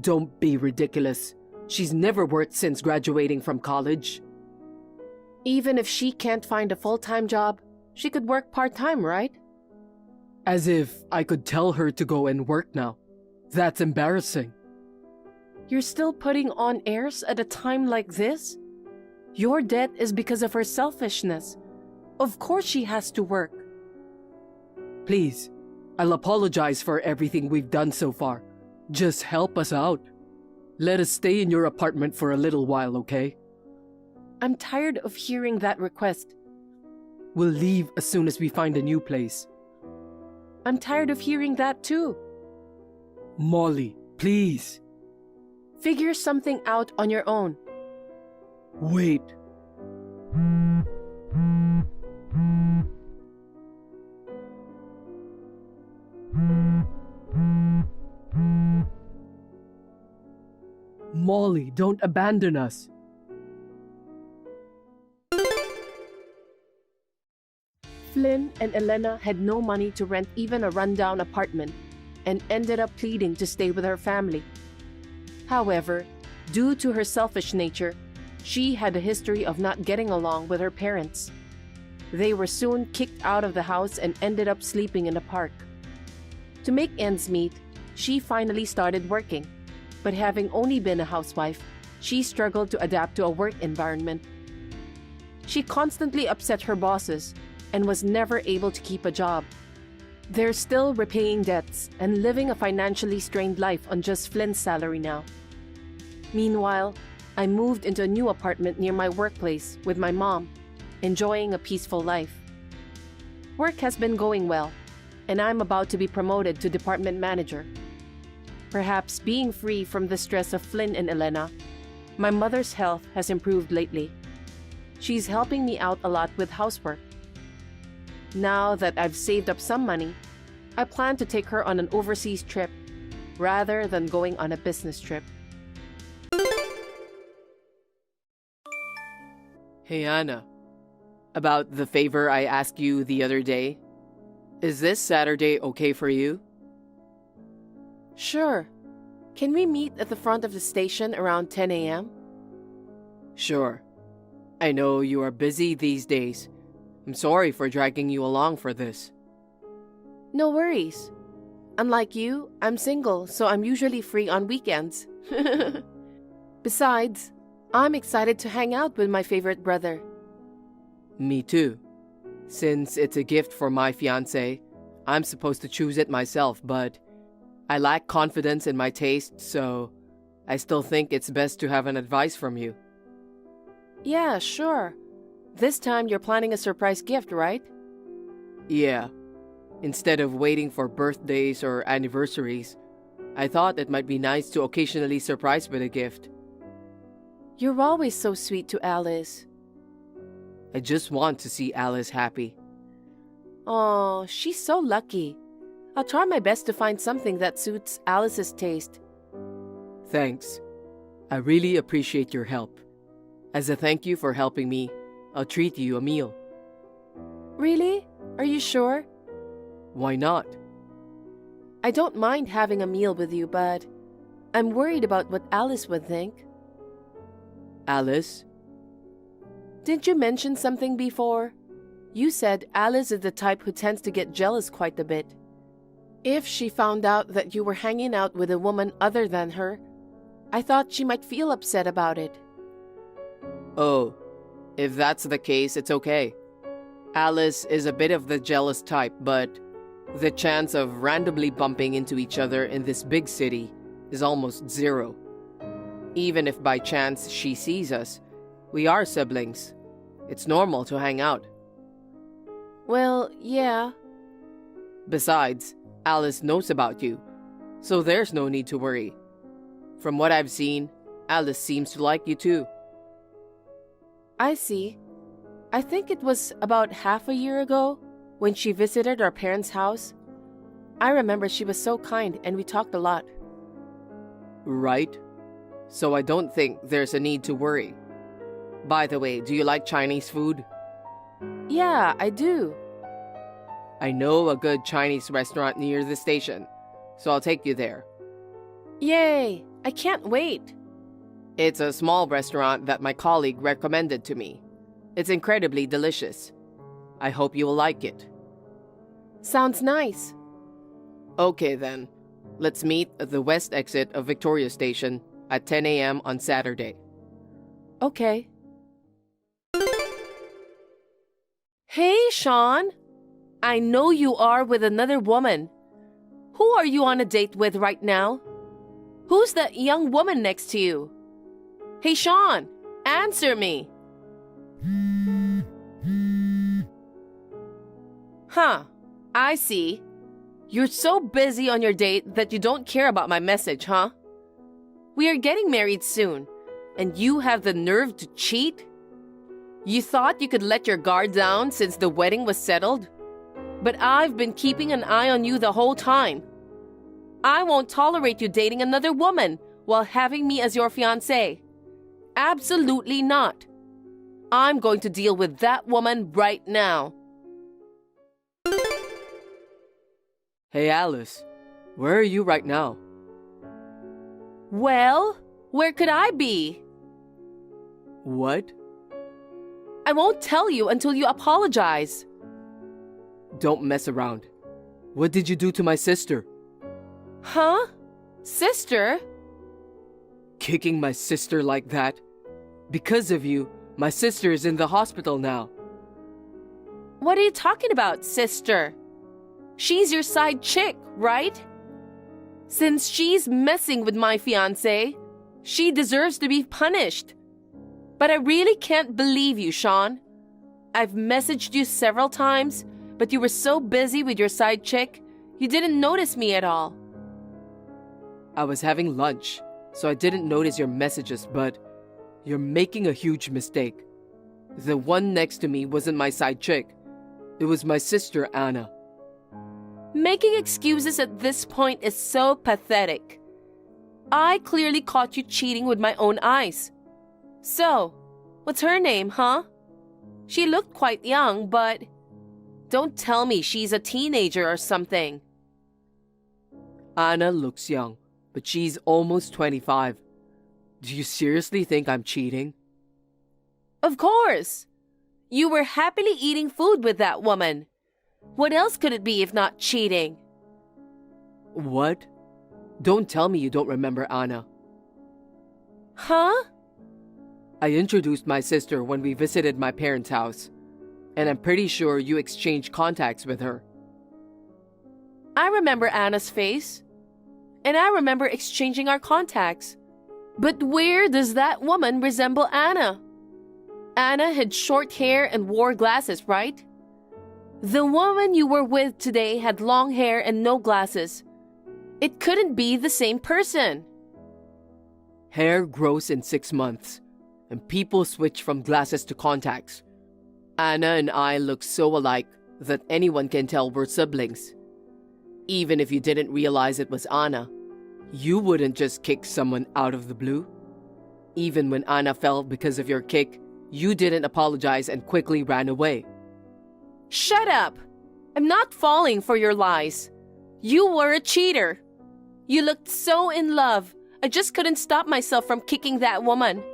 Don't be ridiculous. She's never worked since graduating from college. Even if she can't find a full-time job, she could work part-time, right? As if I could tell her to go and work now. That's embarrassing. You're still putting on airs at a time like this? Your debt is because of her selfishness. Of course she has to work. Please, I'll apologize for everything we've done so far. Just help us out. Let us stay in your apartment for a little while, okay? I'm tired of hearing that request. We'll leave as soon as we find a new place. I'm tired of hearing that too. Molly, please. Figure something out on your own. Wait. Molly, don't abandon us. Flynn and Elena had no money to rent even a rundown apartment and ended up pleading to stay with her family. However, due to her selfish nature, she had a history of not getting along with her parents. They were soon kicked out of the house and ended up sleeping in the park. To make ends meet, she finally started working, but having only been a housewife, she struggled to adapt to a work environment. She constantly upset her bosses and was never able to keep a job. They're still repaying debts and living a financially strained life on just Flynn's salary now. Meanwhile, I moved into a new apartment near my workplace with my mom, enjoying a peaceful life. Work has been going well, and I'm about to be promoted to department manager. Perhaps being free from the stress of Flynn and Elena My mother's health has improved lately. She's helping me out a lot with housework. Now that I've saved up some money, I plan to take her on an overseas trip rather than going on a business trip. Hey Anna, about the favor I asked you the other day. Is this Saturday okay for you? Sure. Can we meet at the front of the station around 10 a.m.? Sure. I know you are busy these days. I'm sorry for dragging you along for this. No worries. Unlike you, I'm single, so I'm usually free on weekends. Besides, I'm excited to hang out with my favorite brother. Me too. Since it's a gift for my fiancé, I'm supposed to choose it myself, but I lack confidence in my taste, so I still think it's best to have an advice from you. Yeah, sure. This time you're planning a surprise gift, right? Yeah. Instead of waiting for birthdays or anniversaries, I thought it might be nice to occasionally surprise with a gift. You're always so sweet to Alice. I just want to see Alice happy. Oh, she's so lucky. I'll try my best to find something that suits Alice's taste. Thanks. I really appreciate your help. As a thank you for helping me, I'll treat you a meal. Really? Are you sure? Why not? I don't mind having a meal with you, but I'm worried about what Alice would think. Alice? Didn't you mention something before? You said Alice is the type who tends to get jealous quite a bit. If she found out that you were hanging out with a woman other than her, I thought she might feel upset about it. Oh, if that's the case, it's okay. Alice is a bit of the jealous type, but the chance of randomly bumping into each other in this big city is almost zero. Even if by chance she sees us, we are siblings. It's normal to hang out. Well, yeah. Besides, Alice knows about you, so there's no need to worry. From what I've seen, Alice seems to like you too. I see. I think it was about half a year ago when she visited our parents' house. I remember she was so kind and we talked a lot. Right? So I don't think there's a need to worry. By the way, do you like Chinese food? Yeah, I do. I know a good Chinese restaurant near the station, so I'll take you there. Yay! I can't wait. It's a small restaurant that my colleague recommended to me. It's incredibly delicious. I hope you will like it. Sounds nice. Okay then, let's meet at the west exit of Victoria Station at 10 a.m. on Saturday. Okay. Hey, Sean! I know you are with another woman. Who are you on a date with right now? Who's that young woman next to you? Hey, Sean! Answer me! Huh, I see. You're so busy on your date that you don't care about my message, huh? We are getting married soon, and you have the nerve to cheat? You thought you could let your guard down since the wedding was settled? But I've been keeping an eye on you the whole time. I won't tolerate you dating another woman while having me as your fiancé. Absolutely not. I'm going to deal with that woman right now. Hey Alice, where are you right now? Well, where could I be? What? I won't tell you until you apologize. Don't mess around. What did you do to my sister? Huh? Sister? Kicking my sister like that? Because of you, my sister is in the hospital now. What are you talking about, sister? She's your side chick, right? Since she's messing with my fiancé, she deserves to be punished. But I really can't believe you, Sean. I've messaged you several times, but you were so busy with your side chick, you didn't notice me at all. I was having lunch, so I didn't notice your messages, but You're making a huge mistake. The one next to me wasn't my side chick. It was my sister, Anna. Making excuses at this point is so pathetic. I clearly caught you cheating with my own eyes. So, what's her name, huh? She looked quite young, but don't tell me she's a teenager or something. Anna looks young, but she's almost 25. Do you seriously think I'm cheating? Of course! You were happily eating food with that woman. What else could it be if not cheating? What? Don't tell me you don't remember Anna. Huh? I introduced my sister when we visited my parents' house, and I'm pretty sure you exchanged contacts with her. I remember Anna's face, and I remember exchanging our contacts. But where does that woman resemble Anna? Anna had short hair and wore glasses, right? The woman you were with today had long hair and no glasses. It couldn't be the same person. Hair grows in 6 months, and people switch from glasses to contacts. Anna and I look so alike that anyone can tell we're siblings. Even if you didn't realize it was Anna, you wouldn't just kick someone out of the blue. Even when Anna fell because of your kick, you didn't apologize and quickly ran away. Shut up! I'm not falling for your lies. You were a cheater. You looked so in love, I just couldn't stop myself from kicking that woman.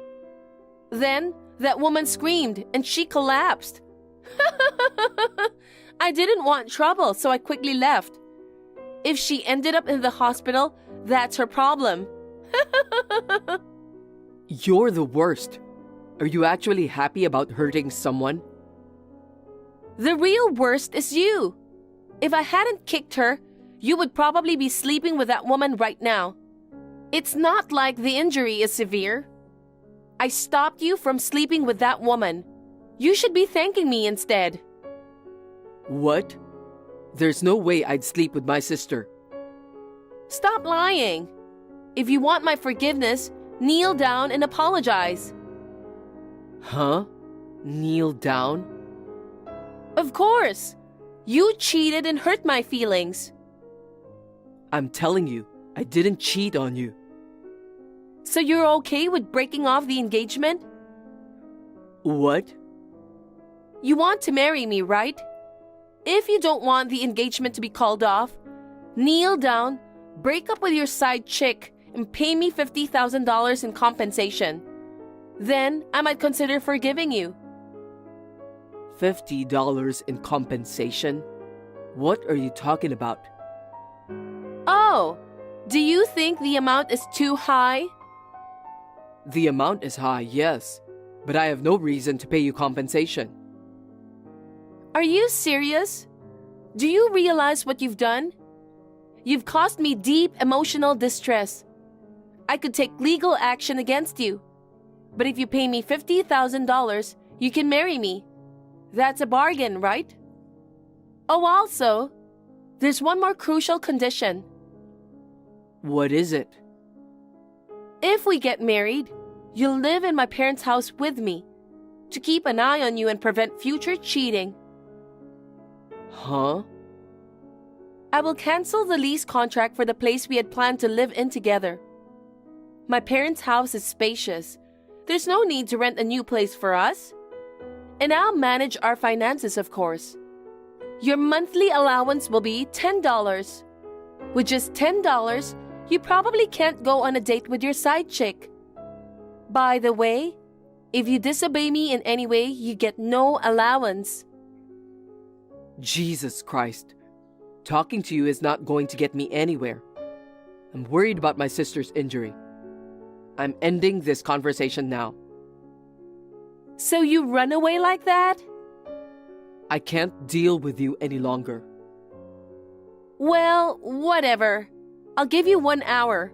Then, that woman screamed and she collapsed. I didn't want trouble, so I quickly left. If she ended up in the hospital, that's her problem. You're the worst. Are you actually happy about hurting someone? The real worst is you. If I hadn't kicked her, you would probably be sleeping with that woman right now. It's not like the injury is severe. I stopped you from sleeping with that woman. You should be thanking me instead. What? There's no way I'd sleep with my sister. Stop lying. If you want my forgiveness, kneel down and apologize. Huh? Kneel down? Of course. You cheated and hurt my feelings. I'm telling you, I didn't cheat on you. So you're okay with breaking off the engagement? What? You want to marry me, right? If you don't want the engagement to be called off, kneel down, break up with your side chick, and pay me $50,000 in compensation. Then I might consider forgiving you. $50 in compensation? What are you talking about? Oh, do you think the amount is too high? The amount is high, yes, but I have no reason to pay you compensation. Are you serious? Do you realize what you've done? You've caused me deep emotional distress. I could take legal action against you. But if you pay me $50,000, you can marry me. That's a bargain, right? Oh, also, there's one more crucial condition. What is it? If we get married, you'll live in my parents' house with me to keep an eye on you and prevent future cheating. Huh? I will cancel the lease contract for the place we had planned to live in together. My parents' house is spacious. There's no need to rent a new place for us. And I'll manage our finances, of course. Your monthly allowance will be $10. With just $10, you probably can't go on a date with your side chick. By the way, if you disobey me in any way, you get no allowance. Jesus Christ. Talking to you is not going to get me anywhere. I'm worried about my sister's injury. I'm ending this conversation now. So you run away like that? I can't deal with you any longer. Well, whatever. I'll give you 1 hour.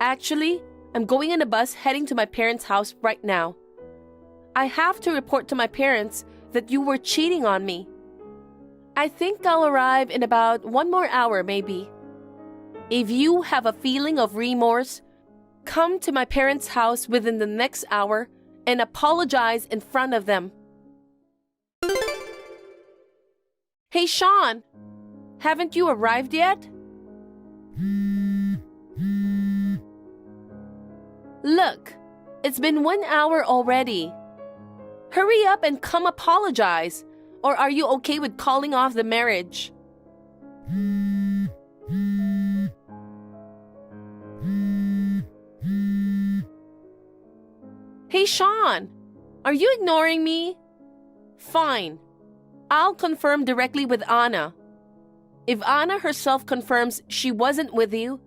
Actually, I'm going on a bus heading to my parents' house right now. I have to report to my parents that you were cheating on me. I think I'll arrive in about 1 more hour, maybe. If you have a feeling of remorse, come to my parents' house within the next hour and apologize in front of them. Hey, Sean, haven't you arrived yet? Look, it's been 1 hour already. Hurry up and come apologize, or are you okay with calling off the marriage? Hey, Sean, are you ignoring me? Fine. I'll confirm directly with Anna. If Anna herself confirms she wasn't with you,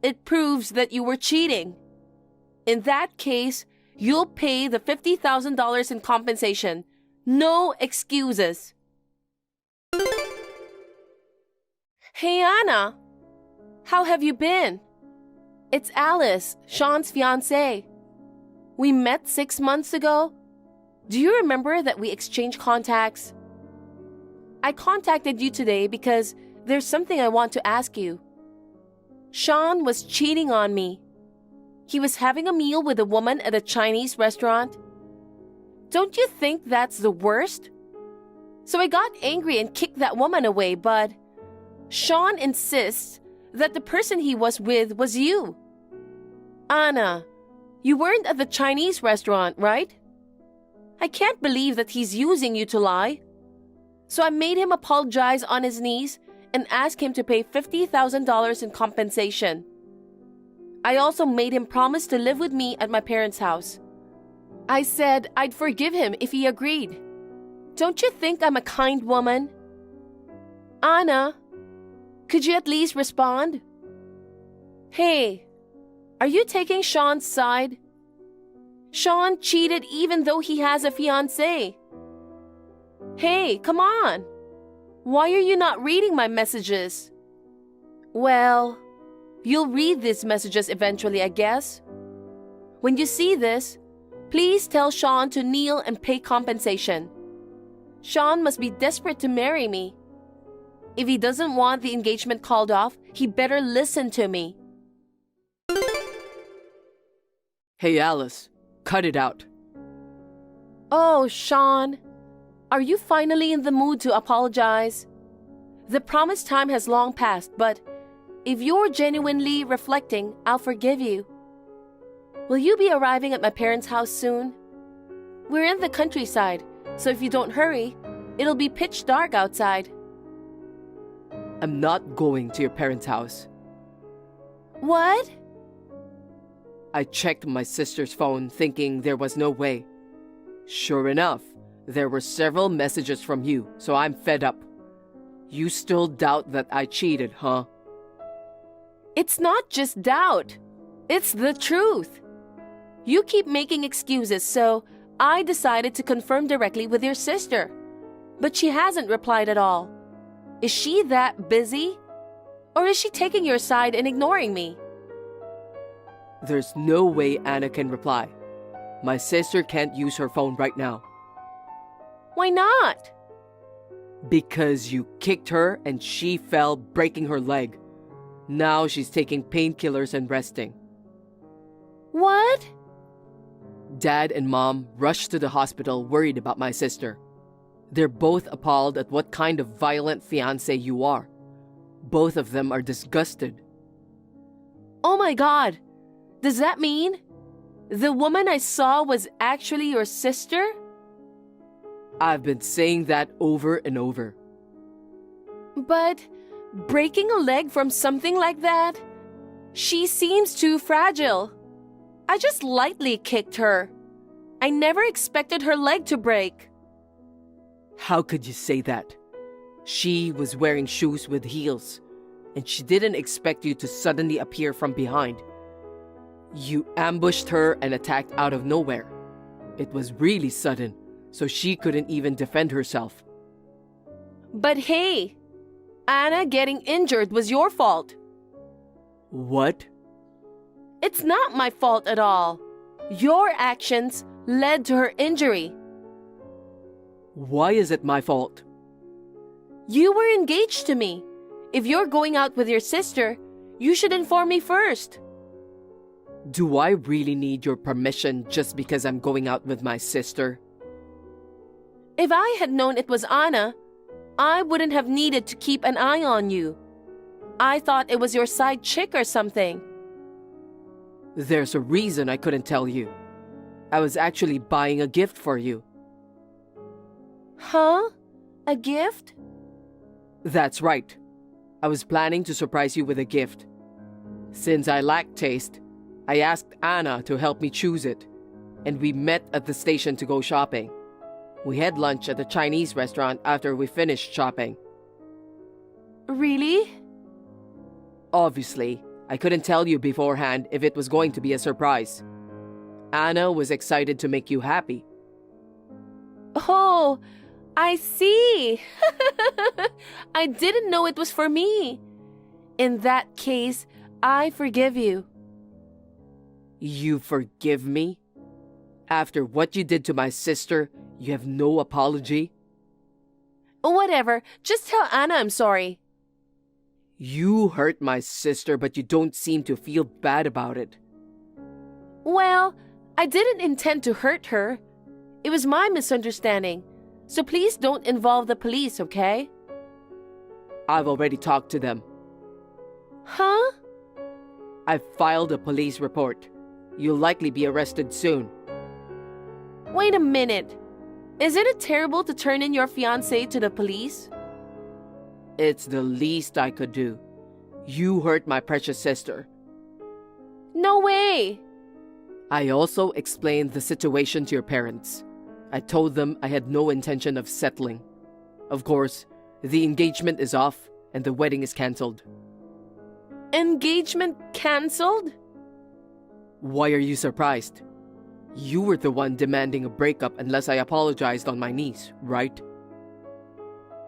it proves that you were cheating. In that case, you'll pay the $50,000 in compensation. No excuses. Hey, Anna. How have you been? It's Alice, Sean's fiancée. We met 6 months ago. Do you remember that we exchanged contacts? I contacted you today because there's something I want to ask you. Sean was cheating on me. He was having a meal with a woman at a Chinese restaurant. Don't you think that's the worst? So I got angry and kicked that woman away, but Sean insists that the person he was with was you. Anna, you weren't at the Chinese restaurant, right? I can't believe that he's using you to lie. So I made him apologize on his knees and asked him to pay $50,000 in compensation. I also made him promise to live with me at my parents' house. I said I'd forgive him if he agreed. Don't you think I'm a kind woman? Anna, could you at least respond? Hey, are you taking Sean's side? Sean cheated even though he has a fiancée. Hey, come on. Why are you not reading my messages? Well, you'll read these messages eventually, I guess. When you see this, please tell Sean to kneel and pay compensation. Sean must be desperate to marry me. If he doesn't want the engagement called off, he better listen to me. Hey, Alice, cut it out. Oh, Sean, are you finally in the mood to apologize? The promised time has long passed, but if you're genuinely reflecting, I'll forgive you. Will you be arriving at my parents' house soon? We're in the countryside, so if you don't hurry, it'll be pitch dark outside. I'm not going to your parents' house. What? I checked my sister's phone thinking there was no way. Sure enough, there were several messages from you, so I'm fed up. You still doubt that I cheated, huh? It's not just doubt. It's the truth. You keep making excuses, so I decided to confirm directly with your sister. But she hasn't replied at all. Is she that busy? Or is she taking your side and ignoring me? There's no way Anna can reply. My sister can't use her phone right now. Why not? Because you kicked her and she fell, breaking her leg. Now she's taking painkillers and resting. What? Dad and Mom rushed to the hospital worried about my sister. They're both appalled at what kind of violent fiancé you are. Both of them are disgusted. Oh my God! Does that mean the woman I saw was actually your sister? I've been saying that over and over. But breaking a leg from something like that? She seems too fragile. I just lightly kicked her. I never expected her leg to break. How could you say that? She was wearing shoes with heels, and she didn't expect you to suddenly appear from behind. You ambushed her and attacked out of nowhere. It was really sudden, so she couldn't even defend herself. But hey, Anna getting injured was your fault. What? It's not my fault at all. Your actions led to her injury. Why is it my fault? You were engaged to me. If you're going out with your sister, you should inform me first. Do I really need your permission just because I'm going out with my sister? If I had known it was Anna, I wouldn't have needed to keep an eye on you. I thought it was your side chick or something. There's a reason I couldn't tell you. I was actually buying a gift for you. Huh? A gift? That's right. I was planning to surprise you with a gift. Since I lack taste, I asked Anna to help me choose it, and we met at the station to go shopping. We had lunch at a Chinese restaurant after we finished shopping. Really? Obviously, I couldn't tell you beforehand if it was going to be a surprise. Anna was excited to make you happy. Oh, I see. I didn't know it was for me. In that case, I forgive you. You forgive me? After what you did to my sister, you have no apology? Whatever, just tell Anna I'm sorry. You hurt my sister, but you don't seem to feel bad about it. Well, I didn't intend to hurt her. It was my misunderstanding. So please don't involve the police, okay? I've already talked to them. Huh? I've filed a police report. You'll likely be arrested soon. Wait a minute. Isn't it terrible to turn in your fiancé to the police? It's the least I could do. You hurt my precious sister. No way! I also explained the situation to your parents. I told them I had no intention of settling. Of course, the engagement is off and the wedding is cancelled. Engagement cancelled? Why are you surprised? You were the one demanding a breakup unless I apologized on my knees, right?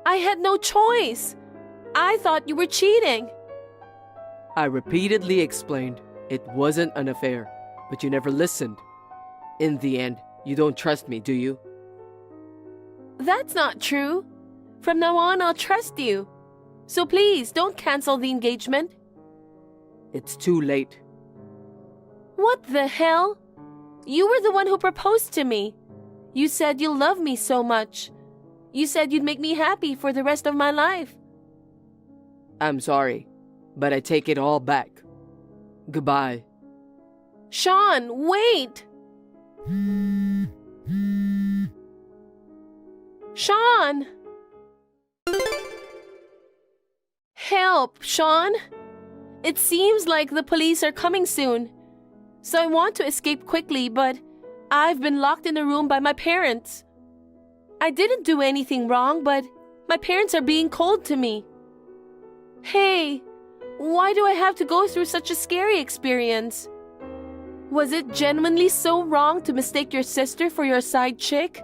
I had no choice. I thought you were cheating. I repeatedly explained it wasn't an affair, but you never listened. In the end, you don't trust me, do you? That's not true. From now on, I'll trust you. So please, don't cancel the engagement. It's too late. What the hell? You were the one who proposed to me. You said you love me so much. You said you'd make me happy for the rest of my life. I'm sorry, but I take it all back. Goodbye. Sean, wait! Sean! Help, Sean! It seems like the police are coming soon. So I want to escape quickly, but I've been locked in a room by my parents. I didn't do anything wrong, but my parents are being cold to me. Hey, why do I have to go through such a scary experience? Was it genuinely so wrong to mistake your sister for your side chick?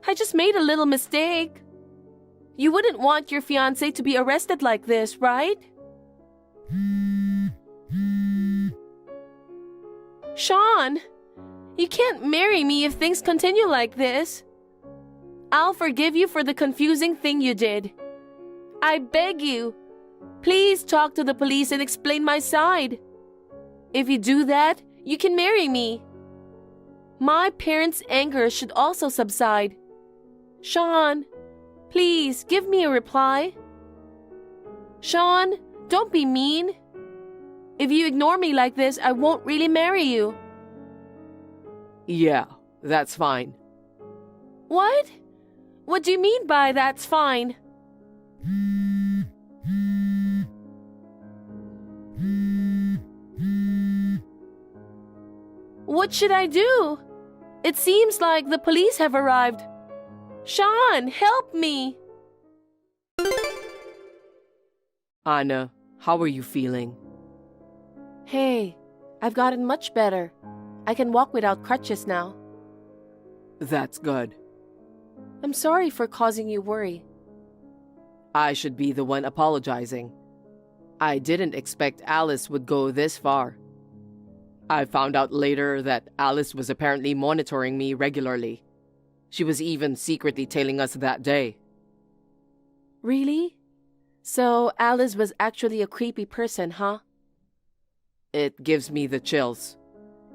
I just made a little mistake. You wouldn't want your fiancé to be arrested like this, right? Sean, you can't marry me if things continue like this. I'll forgive you for the confusing thing you did. I beg you, please talk to the police and explain my side. If you do that, you can marry me. My parents' anger should also subside. Sean, please give me a reply. Sean, don't be mean. If you ignore me like this, I won't really marry you. Yeah, that's fine. What? What do you mean by that's fine? What should I do? It seems like the police have arrived. Sean, help me! Anna, how are you feeling? Hey, I've gotten much better. I can walk without crutches now. That's good. I'm sorry for causing you worry. I should be the one apologizing. I didn't expect Alice would go this far. I found out later that Alice was apparently monitoring me regularly. She was even secretly tailing us that day. Really? So Alice was actually a creepy person, huh? It gives me the chills.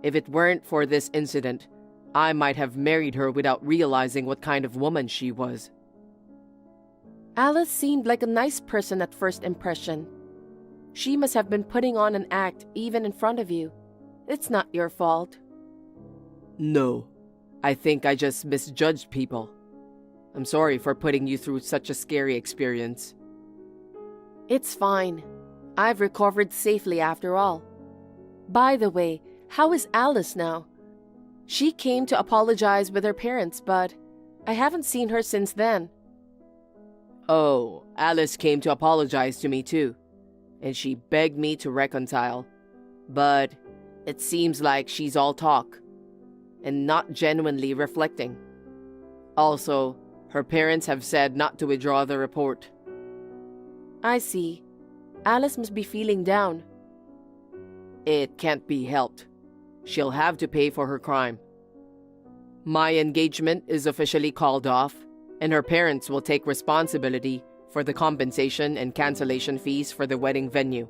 If it weren't for this incident, I might have married her without realizing what kind of woman she was. Alice seemed like a nice person at first impression. She must have been putting on an act even in front of you. It's not your fault. No, I think I just misjudged people. I'm sorry for putting you through such a scary experience. It's fine. I've recovered safely after all. By the way, how is Alice now? She came to apologize with her parents, but I haven't seen her since then. Oh, Alice came to apologize to me too, and she begged me to reconcile. But it seems like she's all talk and not genuinely reflecting. Also, her parents have said not to withdraw the report. I see. Alice must be feeling down. It can't be helped. She'll have to pay for her crime. My engagement is officially called off, and her parents will take responsibility for the compensation and cancellation fees for the wedding venue.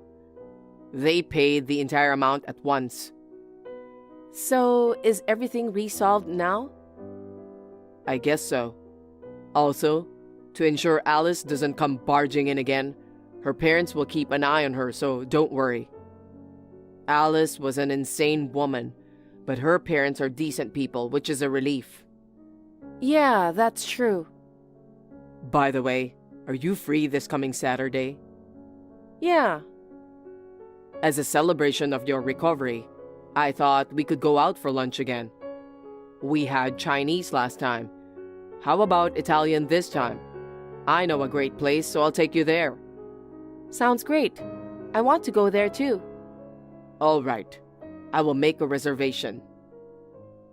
They paid the entire amount at once. So, is everything resolved now? I guess so. Also, to ensure Alice doesn't come barging in again, her parents will keep an eye on her, so don't worry. Alice was an insane woman, but her parents are decent people, which is a relief. Yeah, that's true. By the way, are you free this coming Saturday? Yeah. As a celebration of your recovery, I thought we could go out for lunch again. We had Chinese last time. How about Italian this time? I know a great place, so I'll take you there. Sounds great. I want to go there too. All right. I will make a reservation.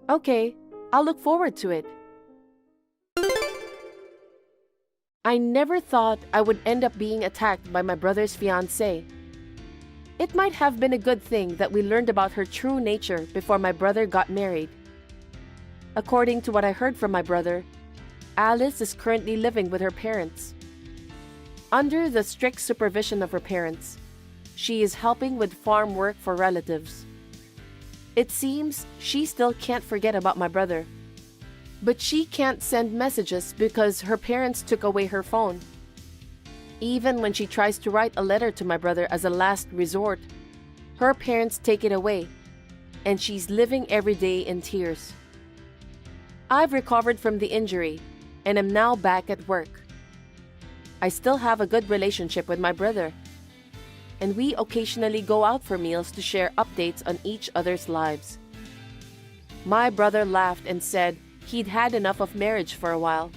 Okay, I'll look forward to it. I never thought I would end up being attacked by my brother's fiancée. It might have been a good thing that we learned about her true nature before my brother got married. According to what I heard from my brother, Alice is currently living with her parents. Under the strict supervision of her parents, she is helping with farm work for relatives. It seems she still can't forget about my brother, but she can't send messages because her parents took away her phone. Even when she tries to write a letter to my brother as a last resort, her parents take it away, and she's living every day in tears. I've recovered from the injury and am now back at work. I still have a good relationship with my brother, and we occasionally go out for meals to share updates on each other's lives. My brother laughed and said he'd had enough of marriage for a while,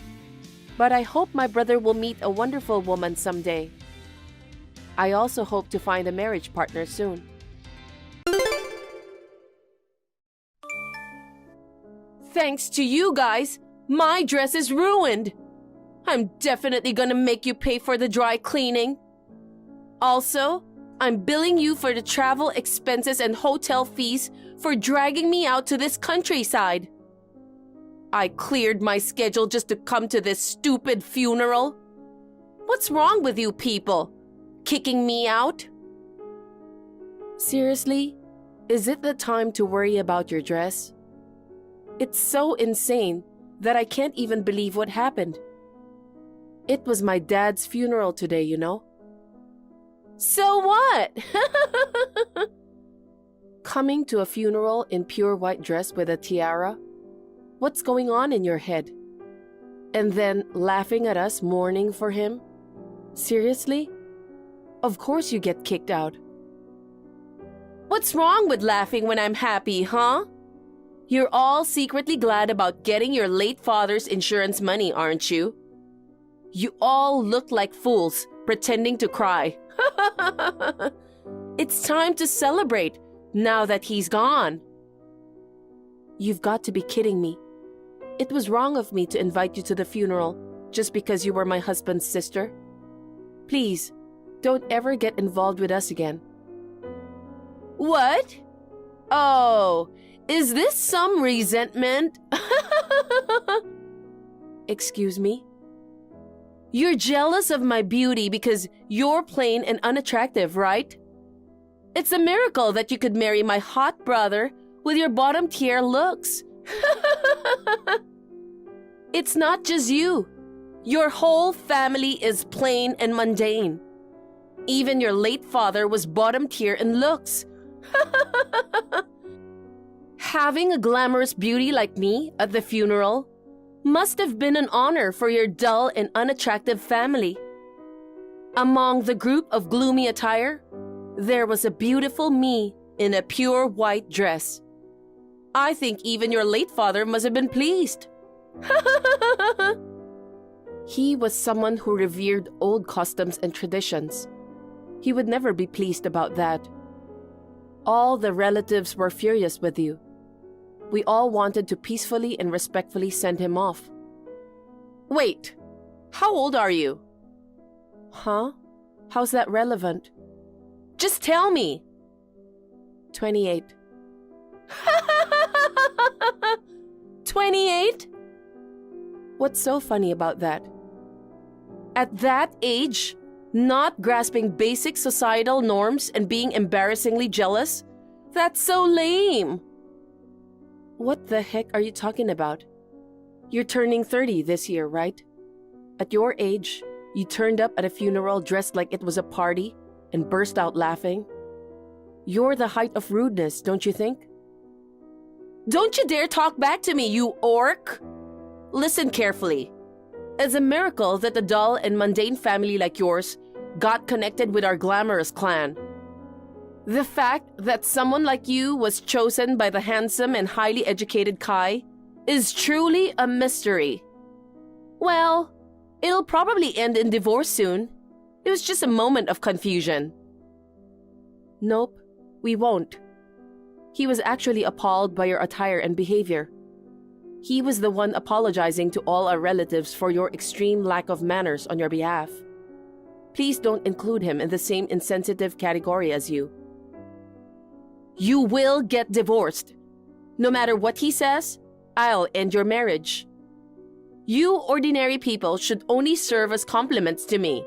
but I hope my brother will meet a wonderful woman someday. I also hope to find a marriage partner soon. Thanks to you guys, my dress is ruined. I'm definitely gonna make you pay for the dry cleaning. Also, I'm billing you for the travel expenses and hotel fees for dragging me out to this countryside. I cleared my schedule just to come to this stupid funeral. What's wrong with you people? Kicking me out? Seriously? Is it the time to worry about your dress? It's so insane that I can't even believe what happened. It was my dad's funeral today, you know? So what? Coming to a funeral in pure white dress with a tiara? What's going on in your head? And then laughing at us mourning for him? Seriously? Of course you get kicked out. What's wrong with laughing when I'm happy, huh? You're all secretly glad about getting your late father's insurance money, aren't you? You all look like fools pretending to cry. It's time to celebrate now that he's gone. You've got to be kidding me. It was wrong of me to invite you to the funeral just because you were my husband's sister. Please, don't ever get involved with us again. What? Oh, is this some resentment? Excuse me? You're jealous of my beauty because you're plain and unattractive, right? It's a miracle that you could marry my hot brother with your bottom-tier looks. It's not just you. Your whole family is plain and mundane. Even your late father was bottom-tier in looks. Having a glamorous beauty like me at the funeral must have been an honor for your dull and unattractive family. Among the group of gloomy attire, there was a beautiful me in a pure white dress. I think even your late father must have been pleased. He was someone who revered old customs and traditions. He would never be pleased about that. All the relatives were furious with you. We all wanted to peacefully and respectfully send him off. Wait, how old are you? Huh? How's that relevant? Just tell me. 28. 28? What's so funny about that? At that age, not grasping basic societal norms and being embarrassingly jealous? That's so lame. What the heck are you talking about? You're turning 30 this year, right? At your age, you turned up at a funeral dressed like it was a party and burst out laughing. You're the height of rudeness, don't you think? Don't you dare talk back to me, you orc! Listen carefully. It's a miracle that a dull and mundane family like yours got connected with our glamorous clan. The fact that someone like you was chosen by the handsome and highly educated Kai is truly a mystery. Well, it'll probably end in divorce soon. It was just a moment of confusion. Nope, we won't. He was actually appalled by your attire and behavior. He was the one apologizing to all our relatives for your extreme lack of manners on your behalf. Please don't include him in the same insensitive category as you. You will get divorced. No matter what he says, I'll end your marriage. You ordinary people should only serve as compliments to me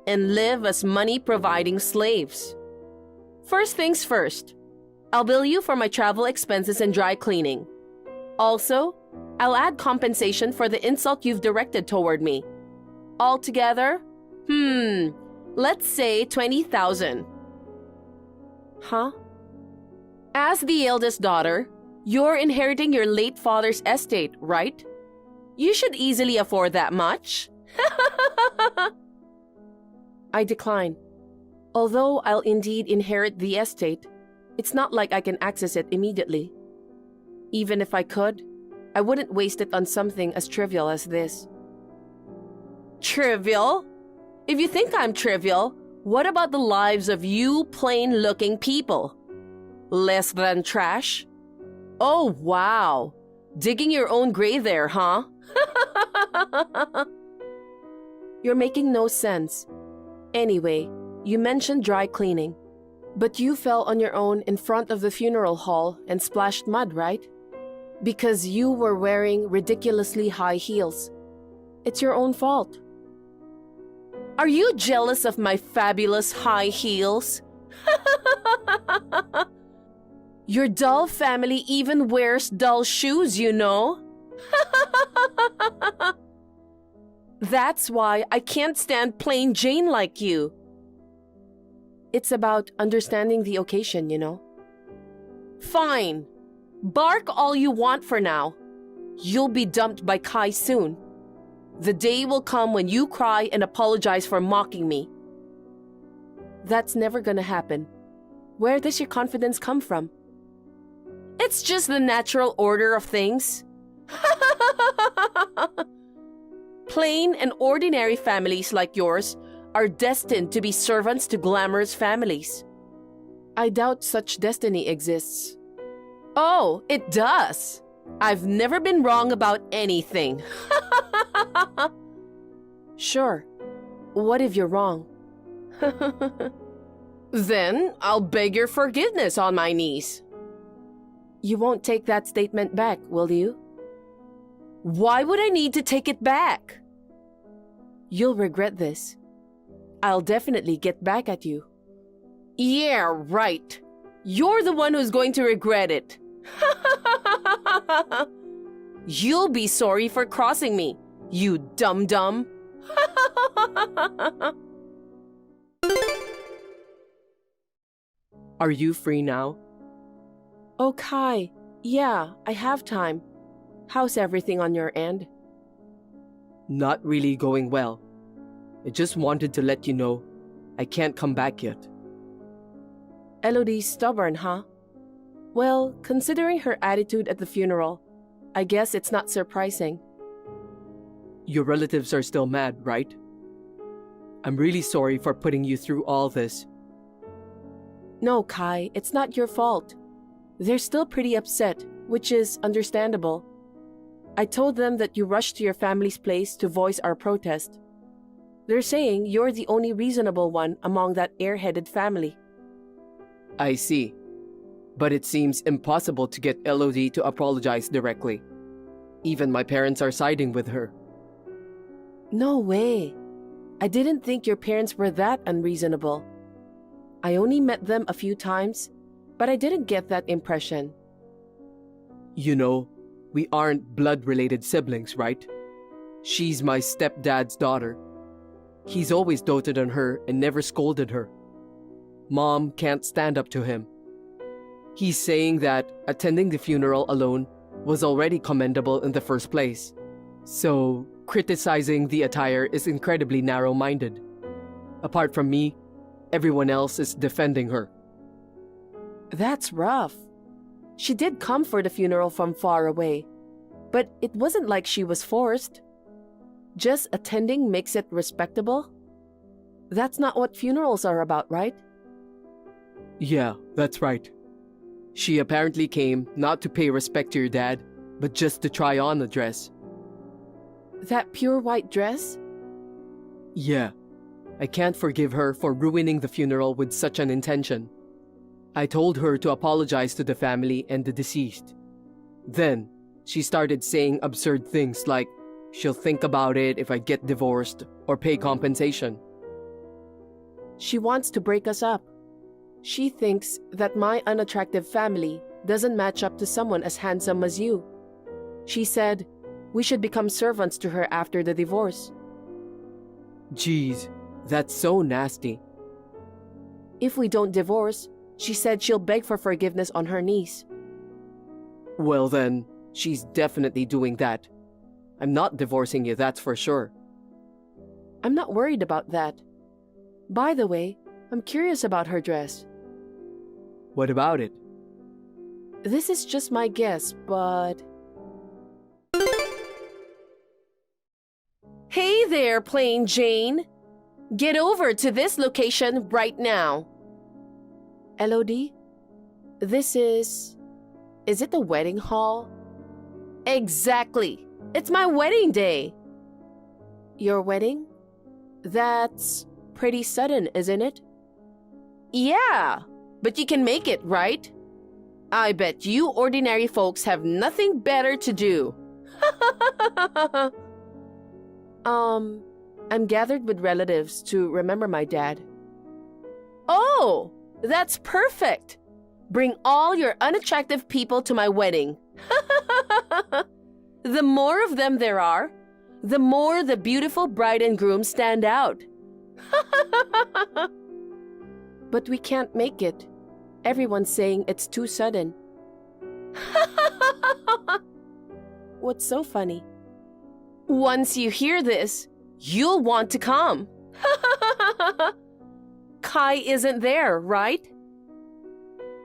and live as money-providing slaves. First things first, I'll bill you for my travel expenses and dry cleaning. Also, I'll add compensation for the insult you've directed toward me. Altogether, let's say 20,000. Huh? As the eldest daughter, you're inheriting your late father's estate, right? You should easily afford that much. I decline. Although I'll indeed inherit the estate, it's not like I can access it immediately. Even if I could, I wouldn't waste it on something as trivial as this. Trivial? If you think I'm trivial, what about the lives of you plain-looking people? Less than trash? Oh, wow. Digging your own grave there, huh? You're making no sense. Anyway, you mentioned dry cleaning. But you fell on your own in front of the funeral hall and splashed mud, right? Because you were wearing ridiculously high heels. It's your own fault. Are you jealous of my fabulous high heels? Your dull family even wears dull shoes, you know? That's why I can't stand plain Jane like you. It's about understanding the occasion, you know? Fine. Bark all you want for now. You'll be dumped by Kai soon. The day will come when you cry and apologize for mocking me. That's never gonna happen. Where does your confidence come from? It's just the natural order of things. Plain and ordinary families like yours are destined to be servants to glamorous families. I doubt such destiny exists. Oh, it does. I've never been wrong about anything. Sure. What if you're wrong? Then I'll beg your forgiveness on my knees. You won't take that statement back, will you? Why would I need to take it back? You'll regret this. I'll definitely get back at you. Yeah, right. You're the one who's going to regret it. You'll be sorry for crossing me, you dum-dum. Are you free now? Oh, Kai. Yeah, I have time. How's everything on your end? Not really going well. I just wanted to let you know I can't come back yet. Elodie's stubborn, huh? Well, considering her attitude at the funeral, I guess it's not surprising. Your relatives are still mad, right? I'm really sorry for putting you through all this. No, Kai, it's not your fault. They're still pretty upset, which is understandable. I told them that you rushed to your family's place to voice our protest. They're saying you're the only reasonable one among that airheaded family. I see. But it seems impossible to get Elodie to apologize directly. Even my parents are siding with her. No way. I didn't think your parents were that unreasonable. I only met them a few times, but I didn't get that impression. You know, we aren't blood-related siblings, right? She's my stepdad's daughter. He's always doted on her and never scolded her. Mom can't stand up to him. He's saying that attending the funeral alone was already commendable in the first place. So, criticizing the attire is incredibly narrow-minded. Apart from me, everyone else is defending her. That's rough. She did come for the funeral from far away, but it wasn't like she was forced. Just attending makes it respectable? That's not what funerals are about, right? Yeah, that's right. She apparently came not to pay respect to your dad, but just to try on the dress. That pure white dress? Yeah, I can't forgive her for ruining the funeral with such an intention. I told her to apologize to the family and the deceased. Then, she started saying absurd things like she'll think about it if I get divorced or pay compensation. She wants to break us up. She thinks that my unattractive family doesn't match up to someone as handsome as you. She said we should become servants to her after the divorce. Geez, that's so nasty. If we don't divorce, she said she'll beg for forgiveness on her knees. Well then, she's definitely doing that. I'm not divorcing you, that's for sure. I'm not worried about that. By the way, I'm curious about her dress. What about it? This is just my guess, but... Hey there, Plain Jane! Get over to this location right now. Elodie? This is... Is it the wedding hall? Exactly! It's my wedding day! Your wedding? That's pretty sudden, isn't it? Yeah, but you can make it, right? I bet you ordinary folks have nothing better to do. I'm gathered with relatives to remember my dad. Oh, that's perfect. Bring all your unattractive people to my wedding. The more of them there are, the more the beautiful bride and groom stand out. But we can't make it. Everyone's saying it's too sudden. What's so funny? Once you hear this, you'll want to come. Kai isn't there, right?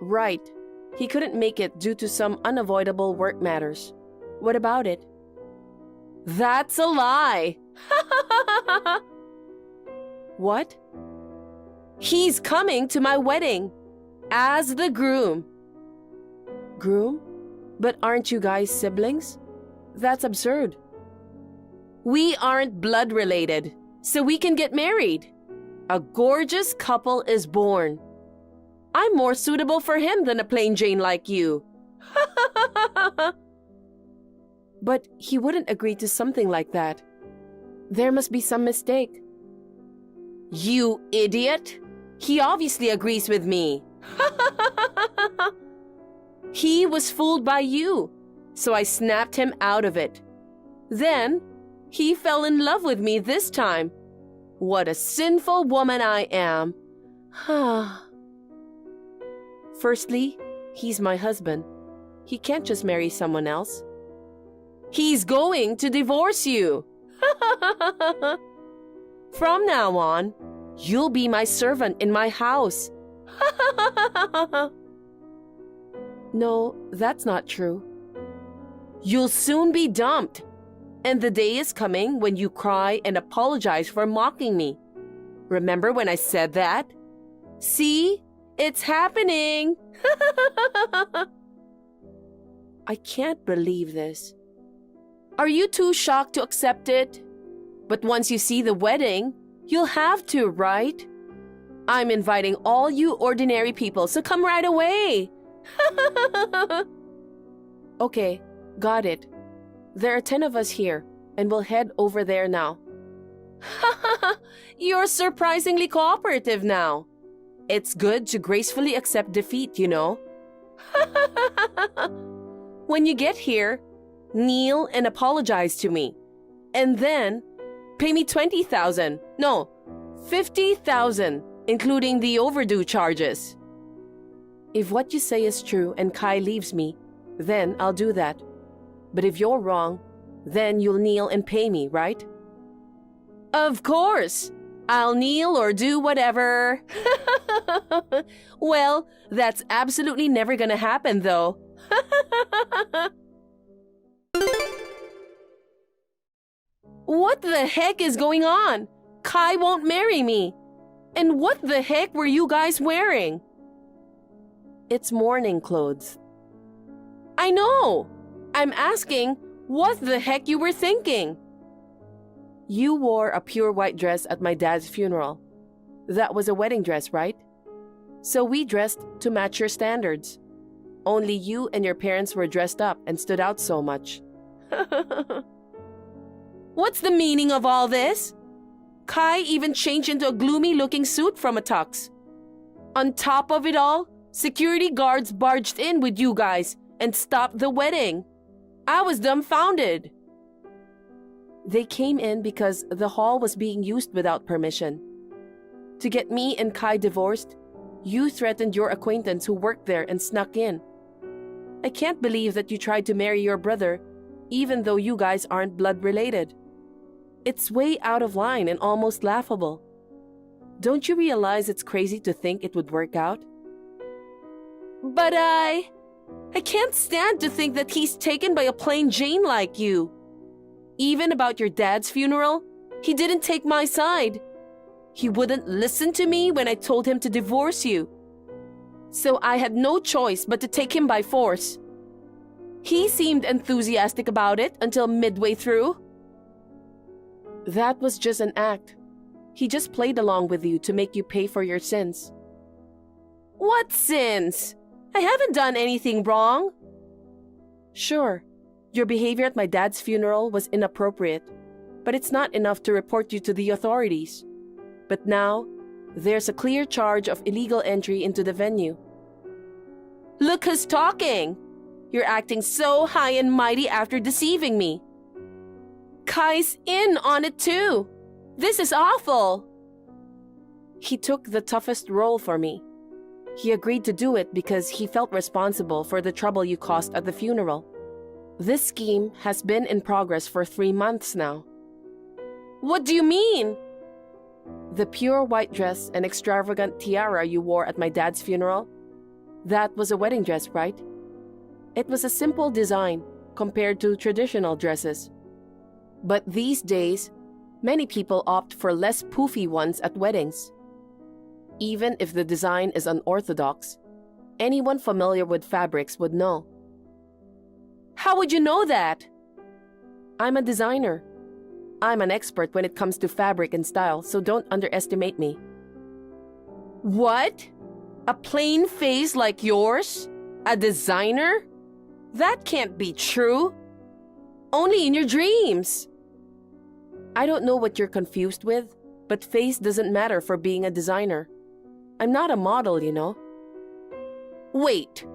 Right. He couldn't make it due to some unavoidable work matters. What about it? That's a lie. What? He's coming to my wedding as the groom. Groom? But aren't you guys siblings? That's absurd. We aren't blood related, so we can get married. A gorgeous couple is born. I'm more suitable for him than a plain Jane like you. But he wouldn't agree to something like that. There must be some mistake. You idiot! He obviously agrees with me. He was fooled by you, so I snapped him out of it. Then, he fell in love with me this time. What a sinful woman I am. Firstly, he's my husband. He can't just marry someone else. He's going to divorce you. From now on, you'll be my servant in my house. No, that's not true. You'll soon be dumped. And the day is coming when you cry and apologize for mocking me. Remember when I said that? See? It's happening! I can't believe this. Are you too shocked to accept it? But once you see the wedding, you'll have to, right? I'm inviting all you ordinary people, so come right away! Okay, got it. There are 10 of us here, and we'll head over there now. You're surprisingly cooperative now. It's good to gracefully accept defeat, you know. When you get here, kneel and apologize to me. And then, pay me 20,000. No, 50,000, including the overdue charges. If what you say is true and Kai leaves me, then I'll do that. But if you're wrong, then you'll kneel and pay me, right? Of course! I'll kneel or do whatever. Well, that's absolutely never gonna happen, though. What the heck is going on? Kai won't marry me. And what the heck were you guys wearing? It's mourning clothes. I know! I'm asking what the heck you were thinking. You wore a pure white dress at my dad's funeral. That was a wedding dress, right? So we dressed to match your standards. Only you and your parents were dressed up and stood out so much. What's the meaning of all this? Kai even changed into a gloomy-looking suit from a tux. On top of it all, security guards barged in with you guys and stopped the wedding. I was dumbfounded. They came in because the hall was being used without permission. To get me and Kai divorced, you threatened your acquaintance who worked there and snuck in. I can't believe that you tried to marry your brother, even though you guys aren't blood related. It's way out of line and almost laughable. Don't you realize it's crazy to think it would work out? But I can't stand to think that he's taken by a plain Jane like you. Even about your dad's funeral, he didn't take my side. He wouldn't listen to me when I told him to divorce you. So I had no choice but to take him by force. He seemed enthusiastic about it until midway through. That was just an act. He just played along with you to make you pay for your sins. What sins? I haven't done anything wrong. Sure, your behavior at my dad's funeral was inappropriate, but it's not enough to report you to the authorities. But now, there's a clear charge of illegal entry into the venue. Look who's talking! You're acting so high and mighty after deceiving me. Kai's in on it too. This is awful. He took the toughest role for me. He agreed to do it because he felt responsible for the trouble you caused at the funeral. This scheme has been in progress for 3 months now. What do you mean? The pure white dress and extravagant tiara you wore at my dad's funeral, that was a wedding dress, right? It was a simple design compared to traditional dresses. But these days, many people opt for less poofy ones at weddings. Even if the design is unorthodox, anyone familiar with fabrics would know. How would you know that? I'm a designer. I'm an expert when it comes to fabric and style, so don't underestimate me. What? A plain face like yours? A designer? That can't be true. Only in your dreams. I don't know what you're confused with, but face doesn't matter for being a designer. I'm not a model, you know. Wait,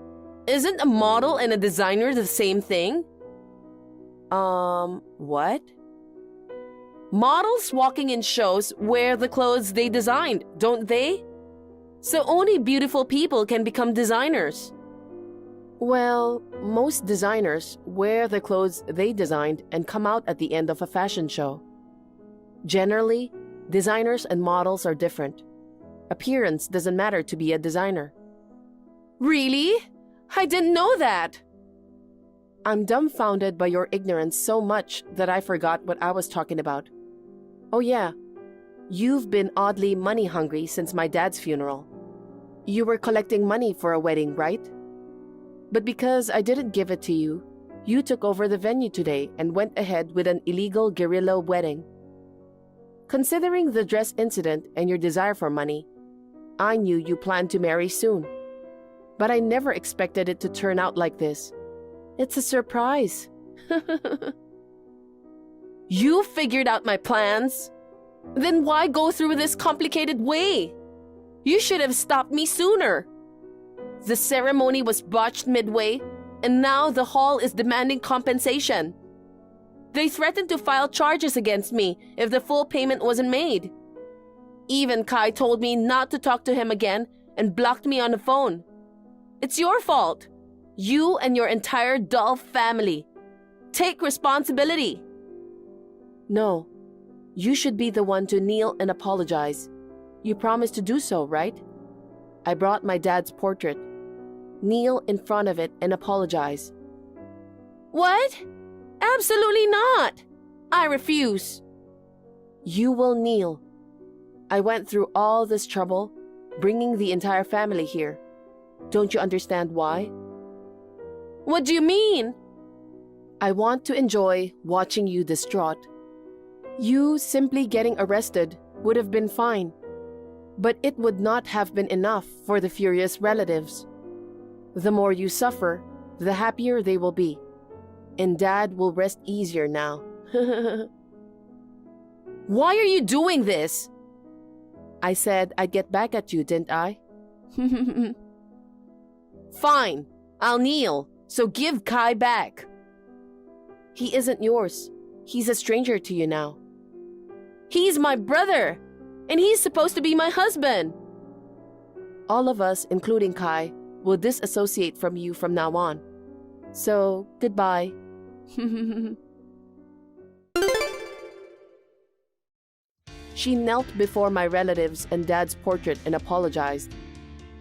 isn't a model and a designer the same thing? What? Models walking in shows wear the clothes they designed, don't they? So only beautiful people can become designers. Well, most designers wear the clothes they designed and come out at the end of a fashion show. Generally, designers and models are different. Appearance doesn't matter to be a designer. Really? I didn't know that. I'm dumbfounded by your ignorance so much that I forgot what I was talking about. Oh yeah, you've been oddly money hungry since my dad's funeral. You were collecting money for a wedding, right? But because I didn't give it to you, you took over the venue today and went ahead with an illegal guerrilla wedding. Considering the dress incident and your desire for money, I knew you planned to marry soon. But I never expected it to turn out like this. It's a surprise. You figured out my plans? Then why go through this complicated way? You should have stopped me sooner. The ceremony was botched midway, and now the hall is demanding compensation. They threatened to file charges against me if the full payment wasn't made. Even Kai told me not to talk to him again and blocked me on the phone. It's your fault. You and your entire dull family. Take responsibility. No, you should be the one to kneel and apologize. You promised to do so, right? I brought my dad's portrait. Kneel in front of it and apologize. What? Absolutely not. I refuse. You will kneel. I went through all this trouble, bringing the entire family here. Don't you understand why? What do you mean? I want to enjoy watching you distraught. You simply getting arrested would have been fine, but it would not have been enough for the furious relatives. The more you suffer, the happier they will be, and Dad will rest easier now. Why are you doing this? I said I'd get back at you, didn't I? Fine, I'll kneel, so give Kai back. He isn't yours. He's a stranger to you now. He's my brother, and he's supposed to be my husband. All of us, including Kai, will disassociate from you from now on. So, goodbye. She knelt before my relatives and Dad's portrait and apologized.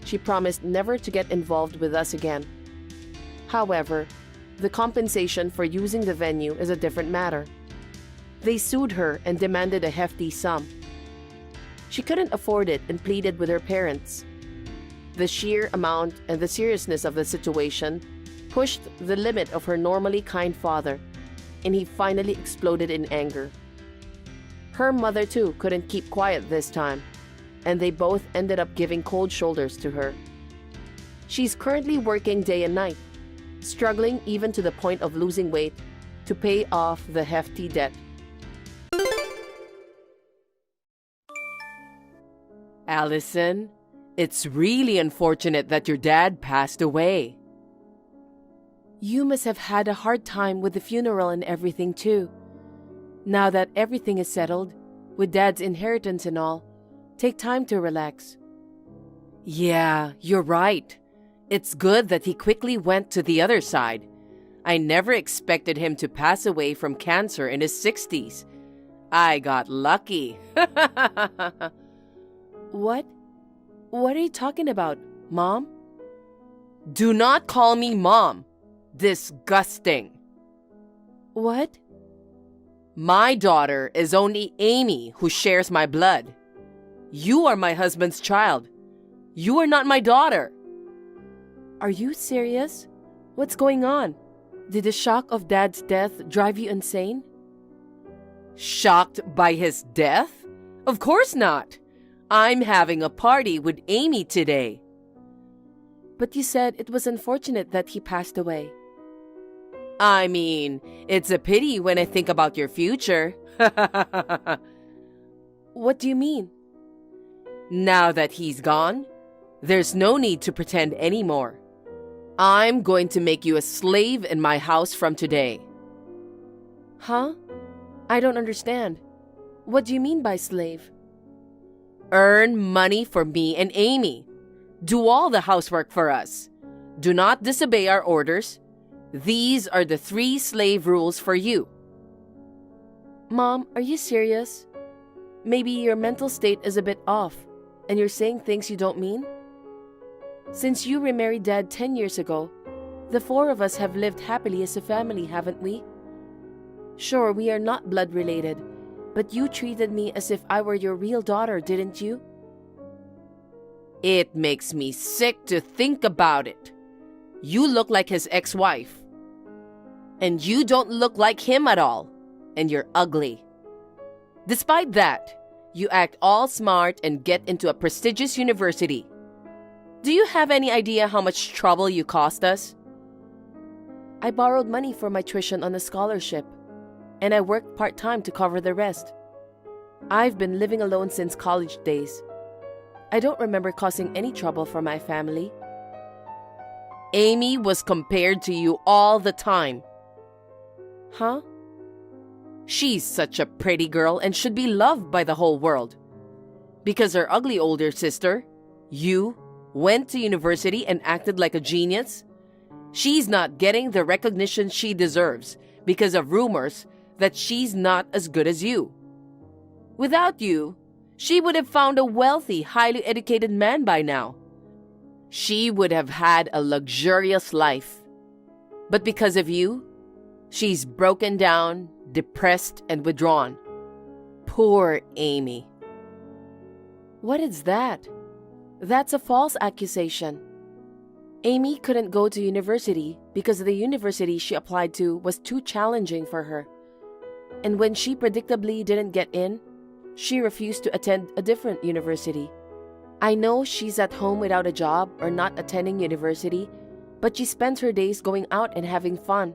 She promised never to get involved with us again. However, the compensation for using the venue is a different matter. They sued her and demanded a hefty sum. She couldn't afford it and pleaded with her parents. The sheer amount and the seriousness of the situation pushed the limit of her normally kind father, and he finally exploded in anger. Her mother too couldn't keep quiet this time, and they both ended up giving cold shoulders to her. She's currently working day and night, struggling even to the point of losing weight to pay off the hefty debt. Allison, it's really unfortunate that your dad passed away. You must have had a hard time with the funeral and everything too. Now that everything is settled, with Dad's inheritance and all, take time to relax. Yeah, you're right. It's good that he quickly went to the other side. I never expected him to pass away from cancer in his 60s. I got lucky. What? What are you talking about, Mom? Do not call me Mom. Disgusting. What? My daughter is only Amy, who shares my blood. You are my husband's child. You are not my daughter. Are you serious? What's going on? Did the shock of Dad's death drive you insane? Shocked by his death? Of course not. I'm having a party with Amy today. But you said it was unfortunate that he passed away. I mean, it's a pity when I think about your future. What do you mean? Now that he's gone, There's no need to pretend anymore. I'm going to make you a slave in my house from today. Huh? I don't understand. What do you mean by slave? Earn money for me and Amy. Do all the housework for us. Do not disobey our orders. These are the 3 slave rules for you. Mom, are you serious? Maybe your mental state is a bit off, and you're saying things you don't mean? Since you remarried Dad 10 years ago, the 4 of us have lived happily as a family, haven't we? Sure, we are not blood related, but you treated me as if I were your real daughter, didn't you? It makes me sick to think about it. You look like his ex-wife. And you don't look like him at all. And you're ugly. Despite that, you act all smart and get into a prestigious university. Do you have any idea how much trouble you cost us? I borrowed money for my tuition on a scholarship, and I worked part-time to cover the rest. I've been living alone since college days. I don't remember causing any trouble for my family. Amy was compared to you all the time. Huh? She's such a pretty girl and should be loved by the whole world. Because her ugly older sister, you, went to university and acted like a genius. She's not getting the recognition she deserves because of rumors that she's not as good as you. Without you, she would have found a wealthy, highly educated man by now. She would have had a luxurious life. But because of you, she's broken down, depressed, and withdrawn. Poor Amy. What is that? That's a false accusation. Amy couldn't go to university because the university she applied to was too challenging for her. And when she predictably didn't get in, she refused to attend a different university. I know she's at home without a job or not attending university, but she spends her days going out and having fun.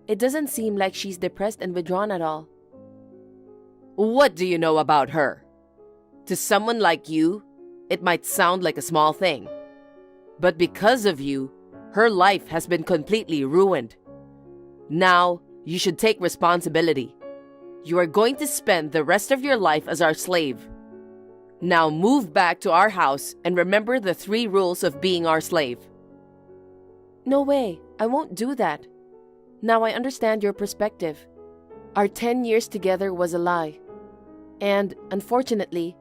It doesn't seem like she's depressed and withdrawn at all. What do you know about her? To someone like you, it might sound like a small thing. But because of you, her life has been completely ruined. Now, you should take responsibility. You are going to spend the rest of your life as our slave. Now move back to our house and remember the 3 rules of being our slave. No way, I won't do that. Now I understand your perspective. Our 10 years together was a lie. And, unfortunately,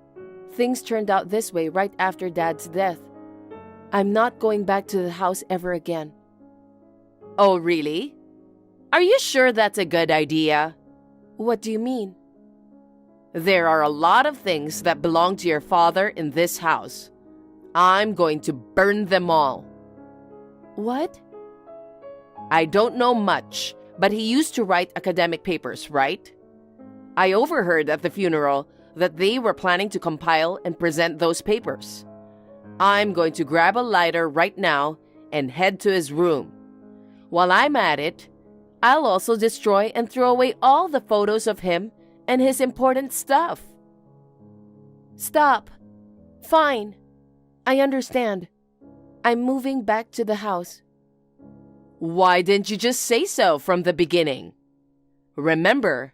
things turned out this way right after Dad's death. I'm not going back to the house ever again. Oh, really? Are you sure that's a good idea? What do you mean? There are a lot of things that belong to your father in this house. I'm going to burn them all. What? I don't know much, but he used to write academic papers, right? I overheard at the funeral that they were planning to compile and present those papers. I'm going to grab a lighter right now and head to his room. While I'm at it, I'll also destroy and throw away all the photos of him and his important stuff. Stop. Fine. I understand. I'm moving back to the house. Why didn't you just say so from the beginning? Remember,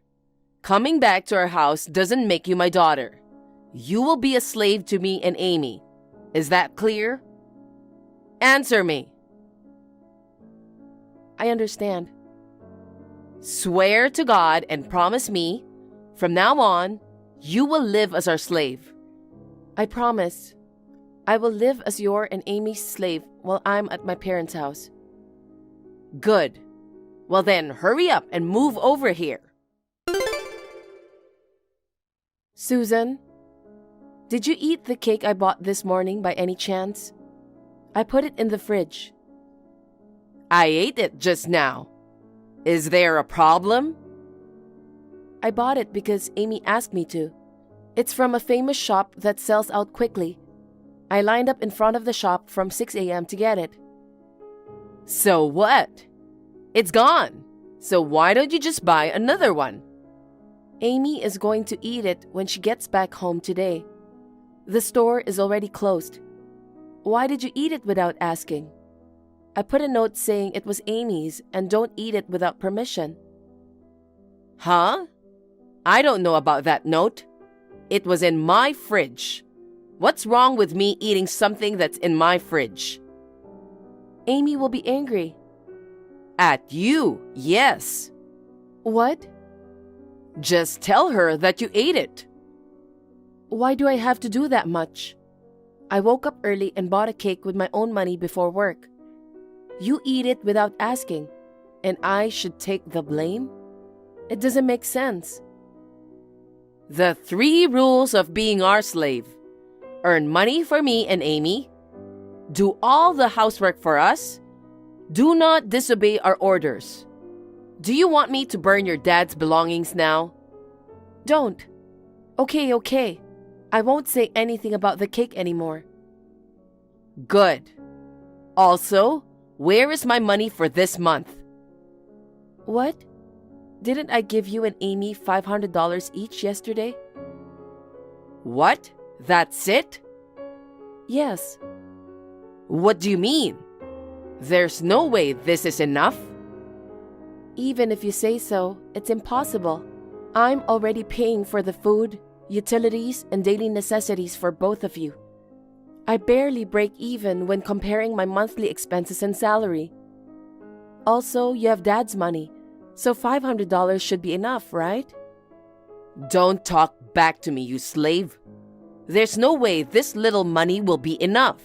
coming back to our house doesn't make you my daughter. You will be a slave to me and Amy. Is that clear? Answer me. I understand. Swear to God and promise me, from now on, you will live as our slave. I promise. I will live as your and Amy's slave while I'm at my parents' house. Good. Well then, hurry up and move over here. Susan, did you eat the cake I bought this morning by any chance? I put it in the fridge. I ate it just now. Is there a problem? I bought it because Amy asked me to. It's from a famous shop that sells out quickly. I lined up in front of the shop from 6 a.m. to get it. So what? It's gone. So why don't you just buy another one? Amy is going to eat it when she gets back home today. The store is already closed. Why did you eat it without asking? I put a note saying it was Amy's and don't eat it without permission. Huh? I don't know about that note. It was in my fridge. What's wrong with me eating something that's in my fridge? Amy will be angry. At you, yes. What? Just tell her that you ate it. Why do I have to do that much? I woke up early and bought a cake with my own money before work. You eat it without asking, and I should take the blame? It doesn't make sense. The 3 rules of being our slave. Earn money for me and Amy. Do all the housework for us. Do not disobey our orders. Do you want me to burn your dad's belongings now? Don't. Okay. I won't say anything about the cake anymore. Good. Also, where is my money for this month? What? Didn't I give you and Amy $500 each yesterday? What? That's it? Yes. What do you mean? There's no way this is enough. Even if you say so, it's impossible. I'm already paying for the food, utilities, and daily necessities for both of you. I barely break even when comparing my monthly expenses and salary. Also, you have Dad's money, so $500 should be enough, right? Don't talk back to me, you slave. There's no way this little money will be enough.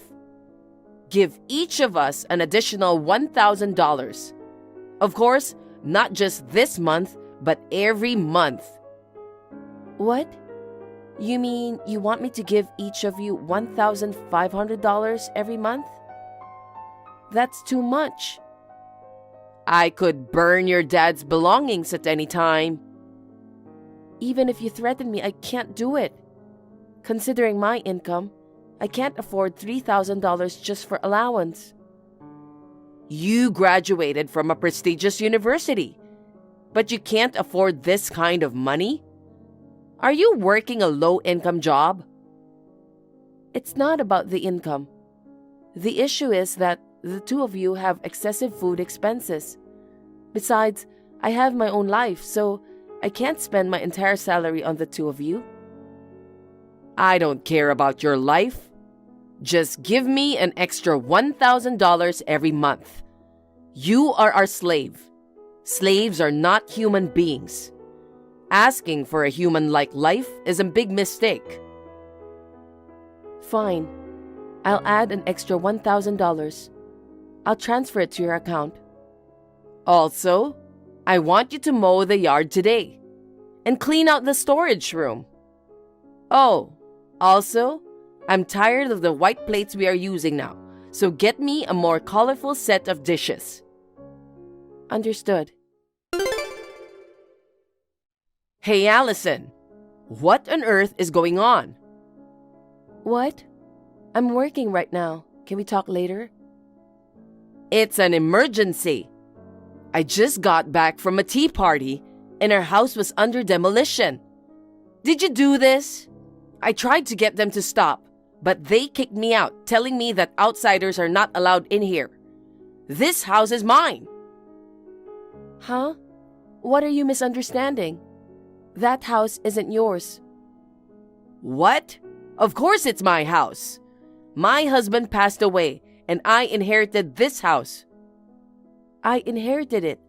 Give each of us an additional $1,000. Of course, not just this month, but every month. What? You mean you want me to give each of you $1,500 every month? That's too much. I could burn your dad's belongings at any time. Even if you threaten me, I can't do it. Considering my income, I can't afford $3,000 just for allowance. You graduated from a prestigious university, but you can't afford this kind of money? Are you working a low-income job? It's not about the income. The issue is that the two of you have excessive food expenses. Besides, I have my own life, so I can't spend my entire salary on the two of you. I don't care about your life. Just give me an extra $1,000 every month. You are our slave. Slaves are not human beings. Asking for a human-like life is a big mistake. Fine. I'll add an extra $1,000. I'll transfer it to your account. Also, I want you to mow the yard today and clean out the storage room. Oh, also, I'm tired of the white plates we are using now, so get me a more colorful set of dishes. Understood. Hey, Allison, what on earth is going on? What? I'm working right now. Can we talk later? It's an emergency. I just got back from a tea party and our house was under demolition. Did you do this? I tried to get them to stop, but they kicked me out, telling me that outsiders are not allowed in here. This house is mine. Huh? What are you misunderstanding? That house isn't yours. What? Of course it's my house. My husband passed away and I inherited this house. I inherited it.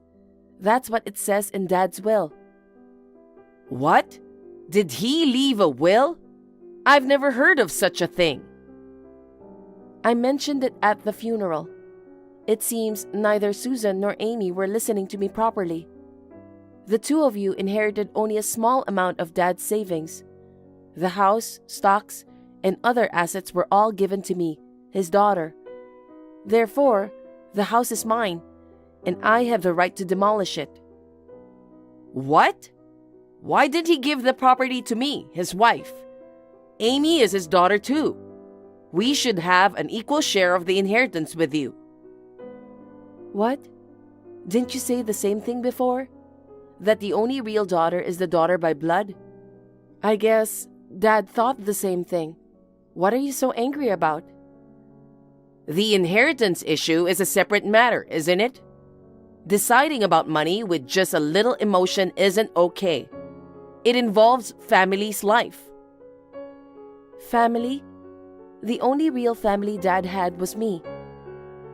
That's what it says in Dad's will. What? Did he leave a will? I've never heard of such a thing. I mentioned it at the funeral. It seems neither Susan nor Amy were listening to me properly. The two of you inherited only a small amount of Dad's savings. The house, stocks, and other assets were all given to me, his daughter. Therefore, the house is mine, and I have the right to demolish it. What? Why did he give the property to me, his wife? Amy is his daughter too. We should have an equal share of the inheritance with you. What? Didn't you say the same thing before? That the only real daughter is the daughter by blood? I guess Dad thought the same thing. What are you so angry about? The inheritance issue is a separate matter, isn't it? Deciding about money with just a little emotion isn't okay. It involves family's life. Family? The only real family Dad had was me.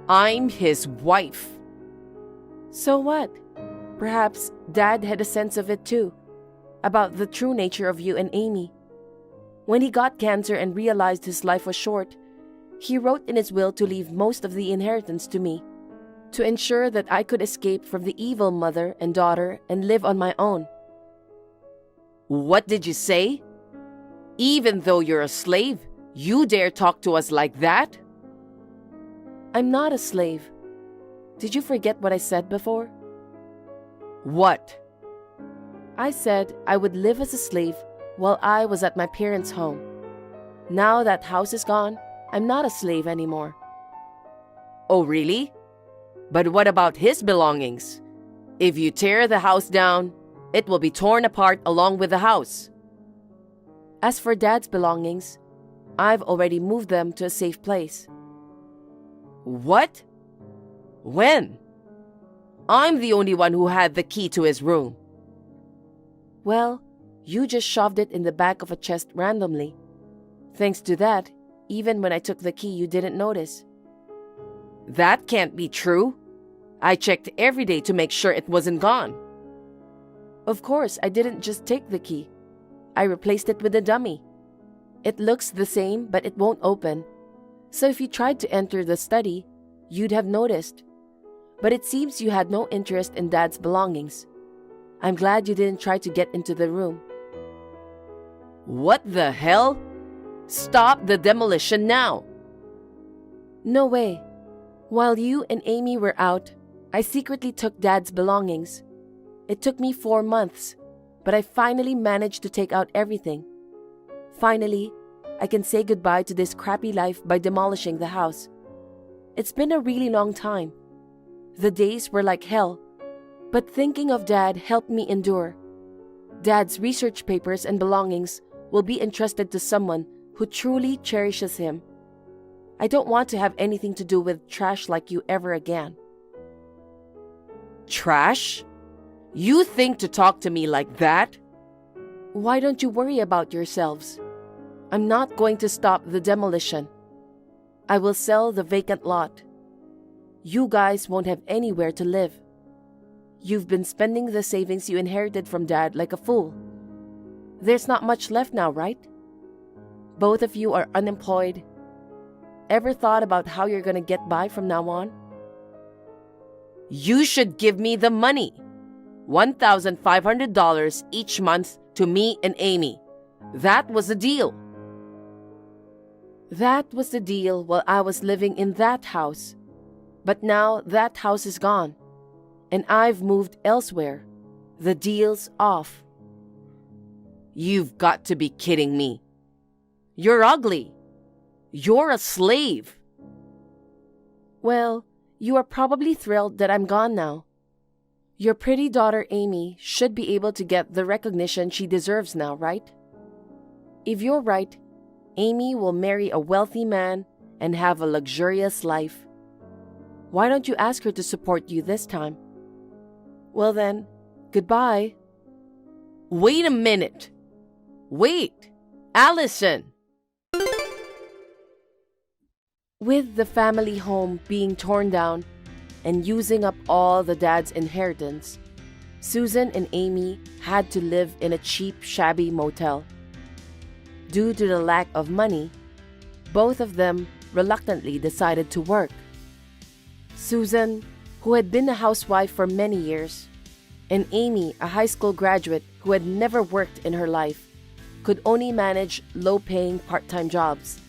I'm his wife. So what? Perhaps Dad had a sense of it too, about the true nature of you and Amy. When he got cancer and realized his life was short, he wrote in his will to leave most of the inheritance to me, to ensure that I could escape from the evil mother and daughter and live on my own. What did you say? Even though you're a slave, you dare talk to us like that? I'm not a slave. Did you forget what I said before? What? I said I would live as a slave while I was at my parents' home. Now that house is gone, I'm not a slave anymore. Oh, really? But what about his belongings? If you tear the house down, it will be torn apart along with the house. As for Dad's belongings, I've already moved them to a safe place. What? When? I'm the only one who had the key to his room. Well, you just shoved it in the back of a chest randomly. Thanks to that, even when I took the key, you didn't notice. That can't be true. I checked every day to make sure it wasn't gone. Of course, I didn't just take the key. I replaced it with a dummy. It looks the same, but it won't open. So if you tried to enter the study, you'd have noticed. But it seems you had no interest in Dad's belongings. I'm glad you didn't try to get into the room. What the hell? Stop the demolition now! No way. While you and Amy were out, I secretly took Dad's belongings. It took me 4 months, but I finally managed to take out everything. Finally, I can say goodbye to this crappy life by demolishing the house. It's been a really long time. The days were like hell, but thinking of Dad helped me endure. Dad's research papers and belongings will be entrusted to someone who truly cherishes him. I don't want to have anything to do with trash like you ever again. Trash? You think to talk to me like that? Why don't you worry about yourselves? I'm not going to stop the demolition. I will sell the vacant lot. You guys won't have anywhere to live. You've been spending the savings you inherited from Dad like a fool. There's not much left now, right? Both of you are unemployed. Ever thought about how you're gonna get by from now on? You should give me the money. $1,500 each month to me and Amy. That was the deal. That was the deal while I was living in that house. But now that house is gone, and I've moved elsewhere. The deal's off. You've got to be kidding me. You're ugly. You're a slave. Well, you are probably thrilled that I'm gone now. Your pretty daughter Amy should be able to get the recognition she deserves now, right? If you're right, Amy will marry a wealthy man and have a luxurious life. Why don't you ask her to support you this time? Well then, goodbye. Wait a minute. Wait, Allison. With the family home being torn down and using up all the Dad's inheritance, Susan and Amy had to live in a cheap, shabby motel. Due to the lack of money, both of them reluctantly decided to work. Susan, who had been a housewife for many years, and Amy, a high school graduate who had never worked in her life, could only manage low-paying part-time jobs.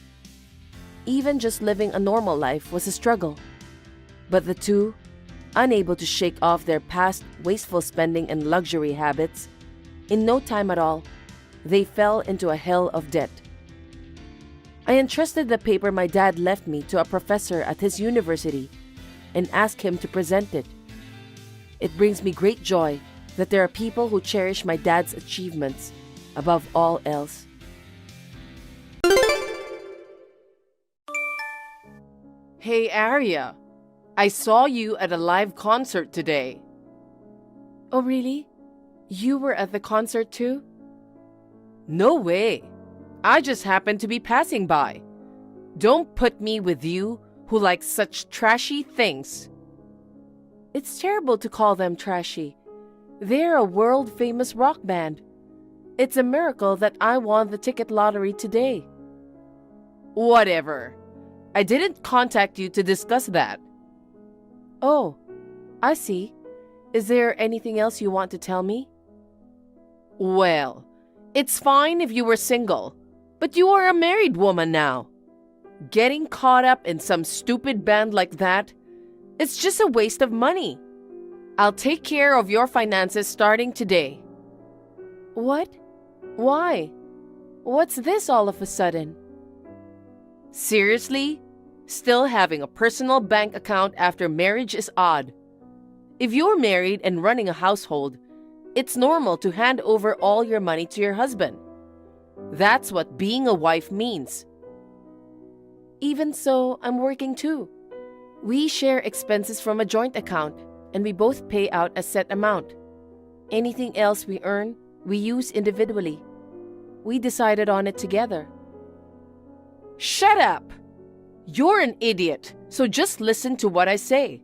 Even just living a normal life was a struggle. But the two, unable to shake off their past wasteful spending and luxury habits, in no time at all, they fell into a hell of debt. I entrusted the paper my dad left me to a professor at his university and asked him to present it. It brings me great joy that there are people who cherish my dad's achievements above all else. Hey, Arya. I saw you at a live concert today. Oh, really? You were at the concert too? No way. I just happened to be passing by. Don't put me with you who like such trashy things. It's terrible to call them trashy. They're a world-famous rock band. It's a miracle that I won the ticket lottery today. Whatever. I didn't contact you to discuss that. Oh, I see. Is there anything else you want to tell me? Well, it's fine if you were single, but you are a married woman now. Getting caught up in some stupid band like that, it's just a waste of money. I'll take care of your finances starting today. What? Why? What's this all of a sudden? Seriously? Still having a personal bank account after marriage is odd. If you're married and running a household, it's normal to hand over all your money to your husband. That's what being a wife means. Even so, I'm working too. We share expenses from a joint account, and we both pay out a set amount. Anything else we earn, we use individually. We decided on it together. Shut up! You're an idiot, so just listen to what I say.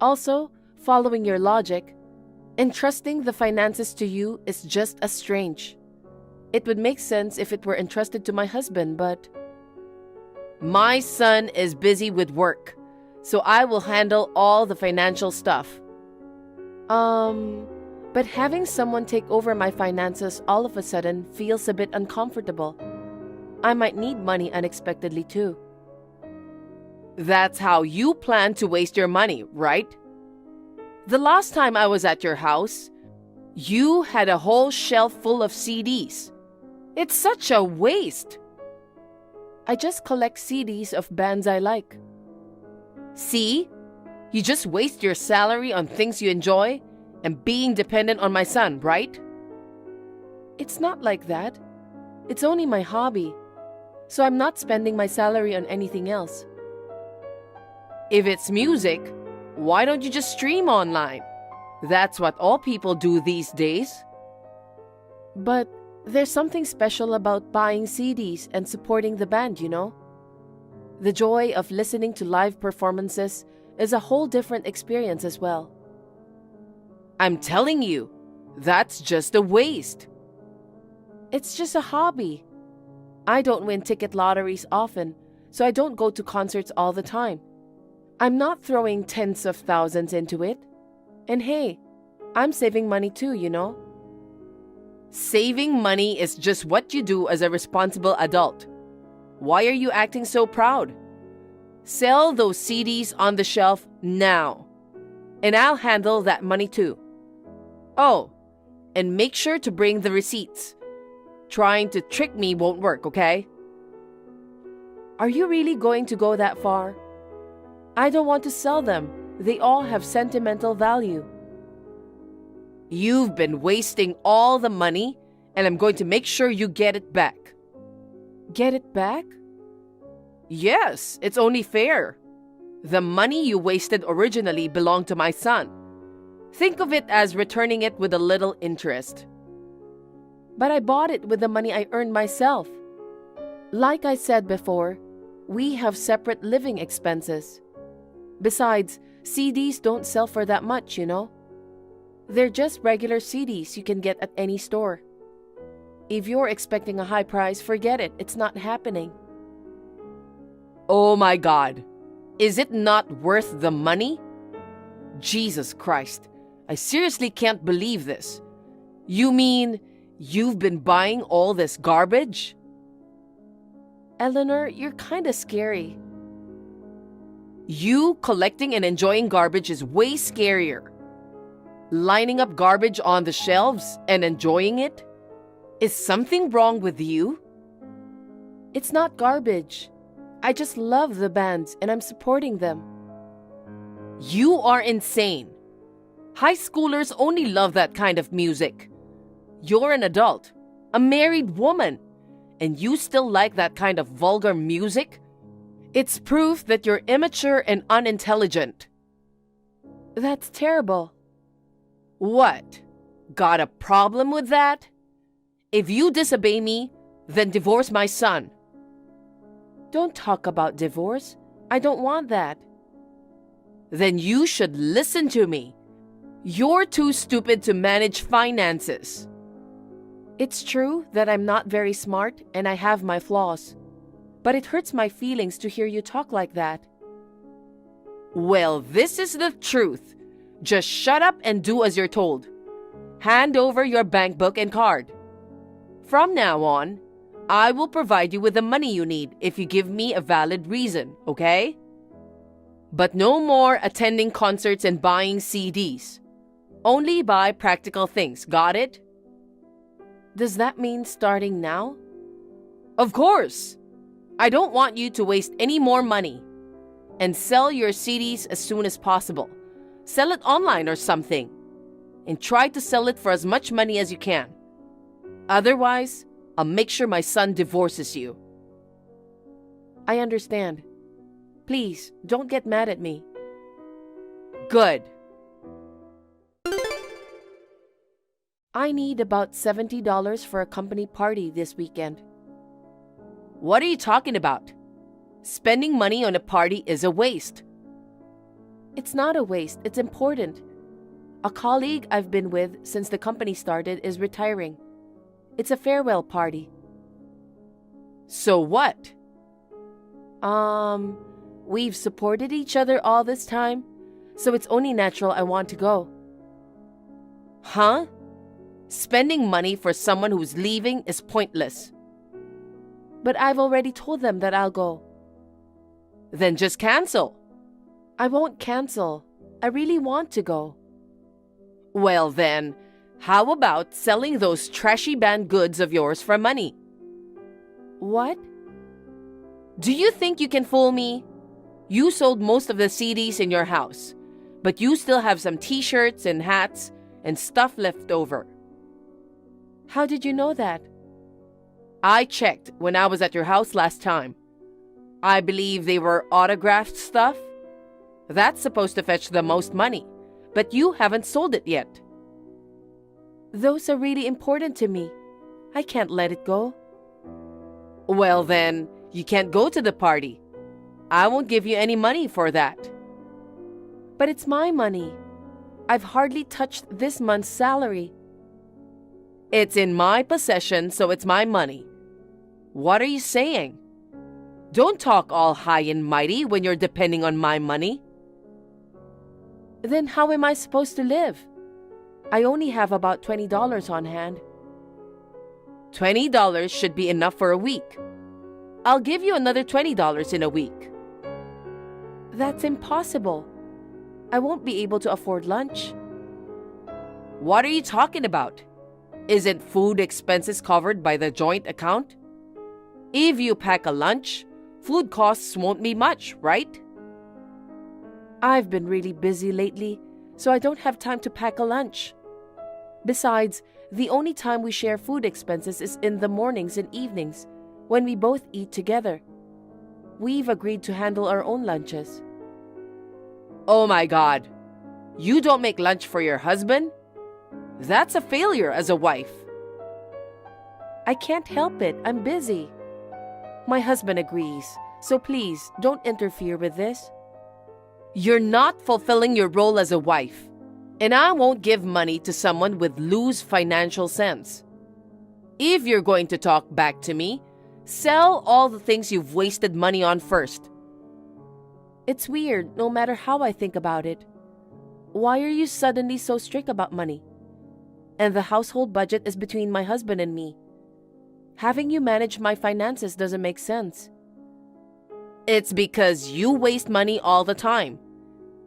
Also, following your logic, entrusting the finances to you is just as strange. It would make sense if it were entrusted to my husband, but... My son is busy with work, so I will handle all the financial stuff. But having someone take over my finances all of a sudden feels a bit uncomfortable. I might need money unexpectedly too. That's how you plan to waste your money, right? The last time I was at your house, you had a whole shelf full of CDs. It's such a waste. I just collect CDs of bands I like. See? You just waste your salary on things you enjoy and being dependent on my son, right? It's not like that. It's only my hobby. So I'm not spending my salary on anything else. If it's music, why don't you just stream online? That's what all people do these days. But there's something special about buying CDs and supporting the band, you know? The joy of listening to live performances is a whole different experience as well. I'm telling you, that's just a waste. It's just a hobby. I don't win ticket lotteries often, so I don't go to concerts all the time. I'm not throwing tens of thousands into it. And hey, I'm saving money too, you know? Saving money is just what you do as a responsible adult. Why are you acting so proud? Sell those CDs on the shelf now. And I'll handle that money too. Oh, and make sure to bring the receipts. Trying to trick me won't work, okay? Are you really going to go that far? I don't want to sell them. They all have sentimental value. You've been wasting all the money, and I'm going to make sure you get it back. Get it back? Yes, it's only fair. The money you wasted originally belonged to my son. Think of it as returning it with a little interest. But I bought it with the money I earned myself. Like I said before, we have separate living expenses. Besides, CDs don't sell for that much, you know? They're just regular CDs you can get at any store. If you're expecting a high price, forget it. It's not happening. Oh my God. Is it not worth the money? Jesus Christ. I seriously can't believe this. You mean you've been buying all this garbage? Eleanor, you're kinda scary. You collecting and enjoying garbage is way scarier. Lining up garbage on the shelves and enjoying it? Is something wrong with you? It's not garbage. I just love the bands and I'm supporting them. You are insane. High schoolers only love that kind of music. You're an adult, a married woman, and you still like that kind of vulgar music? It's proof that you're immature and unintelligent. That's terrible. What? Got a problem with that? If you disobey me, then divorce my son. Don't talk about divorce. I don't want that. Then you should listen to me. You're too stupid to manage finances. It's true that I'm not very smart and I have my flaws. But it hurts my feelings to hear you talk like that. Well, this is the truth. Just shut up and do as you're told. Hand over your bank book and card. From now on, I will provide you with the money you need if you give me a valid reason, okay? But no more attending concerts and buying CDs. Only buy practical things, got it? Does that mean starting now? Of course! I don't want you to waste any more money. And sell your CDs as soon as possible. Sell it online or something. And try to sell it for as much money as you can. Otherwise, I'll make sure my son divorces you. I understand. Please, don't get mad at me. Good. I need about $70 for a company party this weekend. What are you talking about? Spending money on a party is a waste. It's not a waste, it's important. A colleague I've been with since the company started is retiring. It's a farewell party. So what? We've supported each other all this time, so it's only natural I want to go. Huh? Spending money for someone who's leaving is pointless. But I've already told them that I'll go. Then just cancel. I won't cancel. I really want to go. Well then, how about selling those trashy banned goods of yours for money? What? Do you think you can fool me? You sold most of the CDs in your house, but you still have some t-shirts and hats and stuff left over. How did you know that? I checked when I was at your house last time. I believe they were autographed stuff. That's supposed to fetch the most money, but you haven't sold it yet. Those are really important to me. I can't let it go. Well then, you can't go to the party. I won't give you any money for that. But it's my money. I've hardly touched this month's salary. It's in my possession, so it's my money. What are you saying? Don't talk all high and mighty when you're depending on my money. Then how am I supposed to live? I only have about $20 on hand. $20 should be enough for a week. I'll give you another $20 in a week. That's impossible. I won't be able to afford lunch. What are you talking about? Isn't food expenses covered by the joint account? If you pack a lunch, food costs won't be much, right? I've been really busy lately, so I don't have time to pack a lunch. Besides, the only time we share food expenses is in the mornings and evenings, when we both eat together. We've agreed to handle our own lunches. Oh my God! You don't make lunch for your husband? That's a failure as a wife. I can't help it. I'm busy. My husband agrees, so please don't interfere with this. You're not fulfilling your role as a wife, and I won't give money to someone with loose financial sense. If you're going to talk back to me, sell all the things you've wasted money on first. It's weird, no matter how I think about it. Why are you suddenly so strict about money? And the household budget is between my husband and me. Having you manage my finances doesn't make sense. It's because you waste money all the time.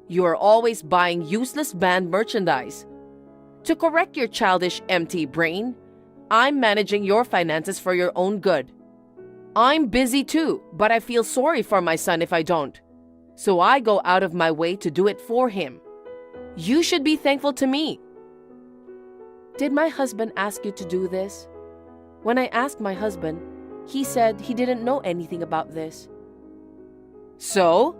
You are always buying useless banned merchandise. To correct your childish, empty brain, I'm managing your finances for your own good. I'm busy too, but I feel sorry for my son if I don't. So I go out of my way to do it for him. You should be thankful to me. Did my husband ask you to do this? When I asked my husband, he said he didn't know anything about this. So?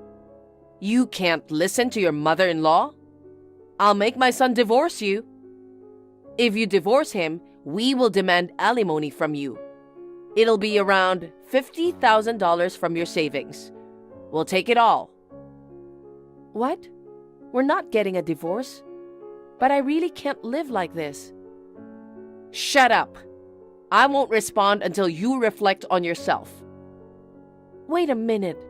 You can't listen to your mother-in-law? I'll make my son divorce you. If you divorce him, we will demand alimony from you. It'll be around $50,000 from your savings. We'll take it all. What? We're not getting a divorce. But I really can't live like this. Shut up. I won't respond until you reflect on yourself. Wait a minute.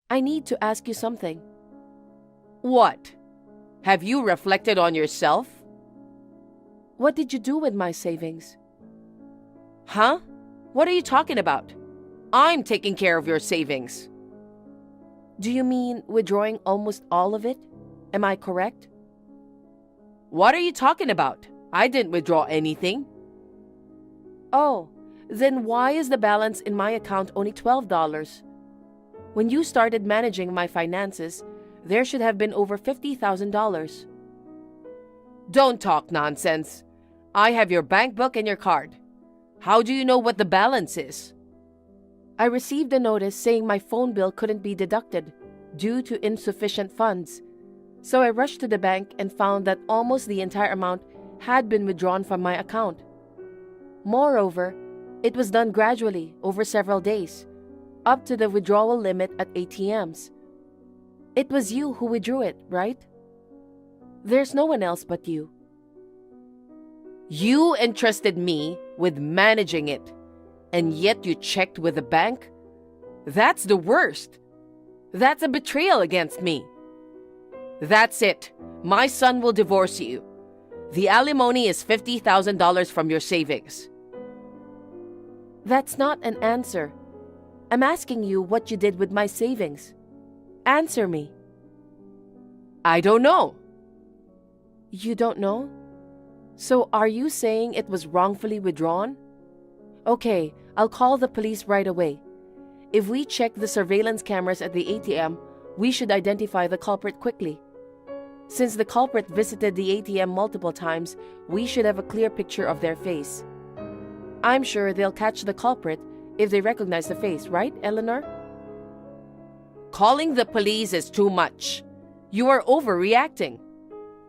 I need to ask you something. What? Have you reflected on yourself? What did you do with my savings? Huh? What are you talking about? I'm taking care of your savings. Do you mean withdrawing almost all of it? Am I correct? What are you talking about? I didn't withdraw anything. Oh, then why is the balance in my account only $12? When you started managing my finances, there should have been over $50,000. Don't talk nonsense. I have your bank book and your card. How do you know what the balance is? I received a notice saying my phone bill couldn't be deducted due to insufficient funds. So I rushed to the bank and found that almost the entire amount had been withdrawn from my account. Moreover, it was done gradually over several days, up to the withdrawal limit at ATMs. It was you who withdrew it, right? There's no one else but you. You entrusted me with managing it, and yet you checked with the bank? That's the worst. That's a betrayal against me. That's it. My son will divorce you. The alimony is $50,000 from your savings. That's not an answer. I'm asking you what you did with my savings. Answer me. I don't know. You don't know? So are you saying it was wrongfully withdrawn? Okay, I'll call the police right away. If we check the surveillance cameras at the ATM, we should identify the culprit quickly. Since the culprit visited the ATM multiple times, we should have a clear picture of their face. I'm sure they'll catch the culprit if they recognize the face, right, Eleanor? Calling the police is too much. You are overreacting.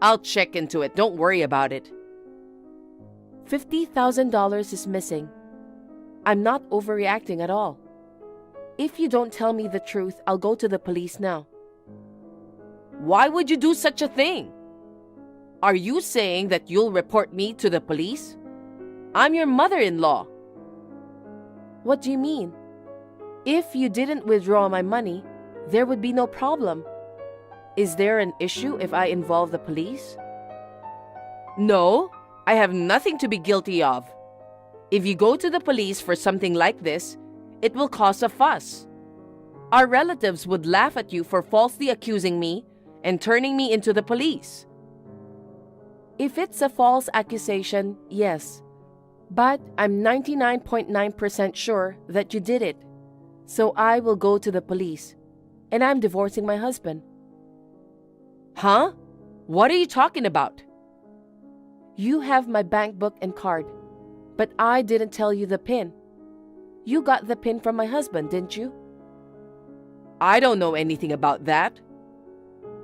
I'll check into it. Don't worry about it. $50,000 is missing. I'm not overreacting at all. If you don't tell me the truth, I'll go to the police now. Why would you do such a thing? Are you saying that you'll report me to the police? I'm your mother-in-law. What do you mean? If you didn't withdraw my money, there would be no problem. Is there an issue if I involve the police? No, I have nothing to be guilty of. If you go to the police for something like this, it will cause a fuss. Our relatives would laugh at you for falsely accusing me and turning me into the police. If it's a false accusation, yes. But I'm 99.9% sure that you did it. So I will go to the police. And I'm divorcing my husband. Huh? What are you talking about? You have my bank book and card. But I didn't tell you the PIN. You got the PIN from my husband, didn't you? I don't know anything about that.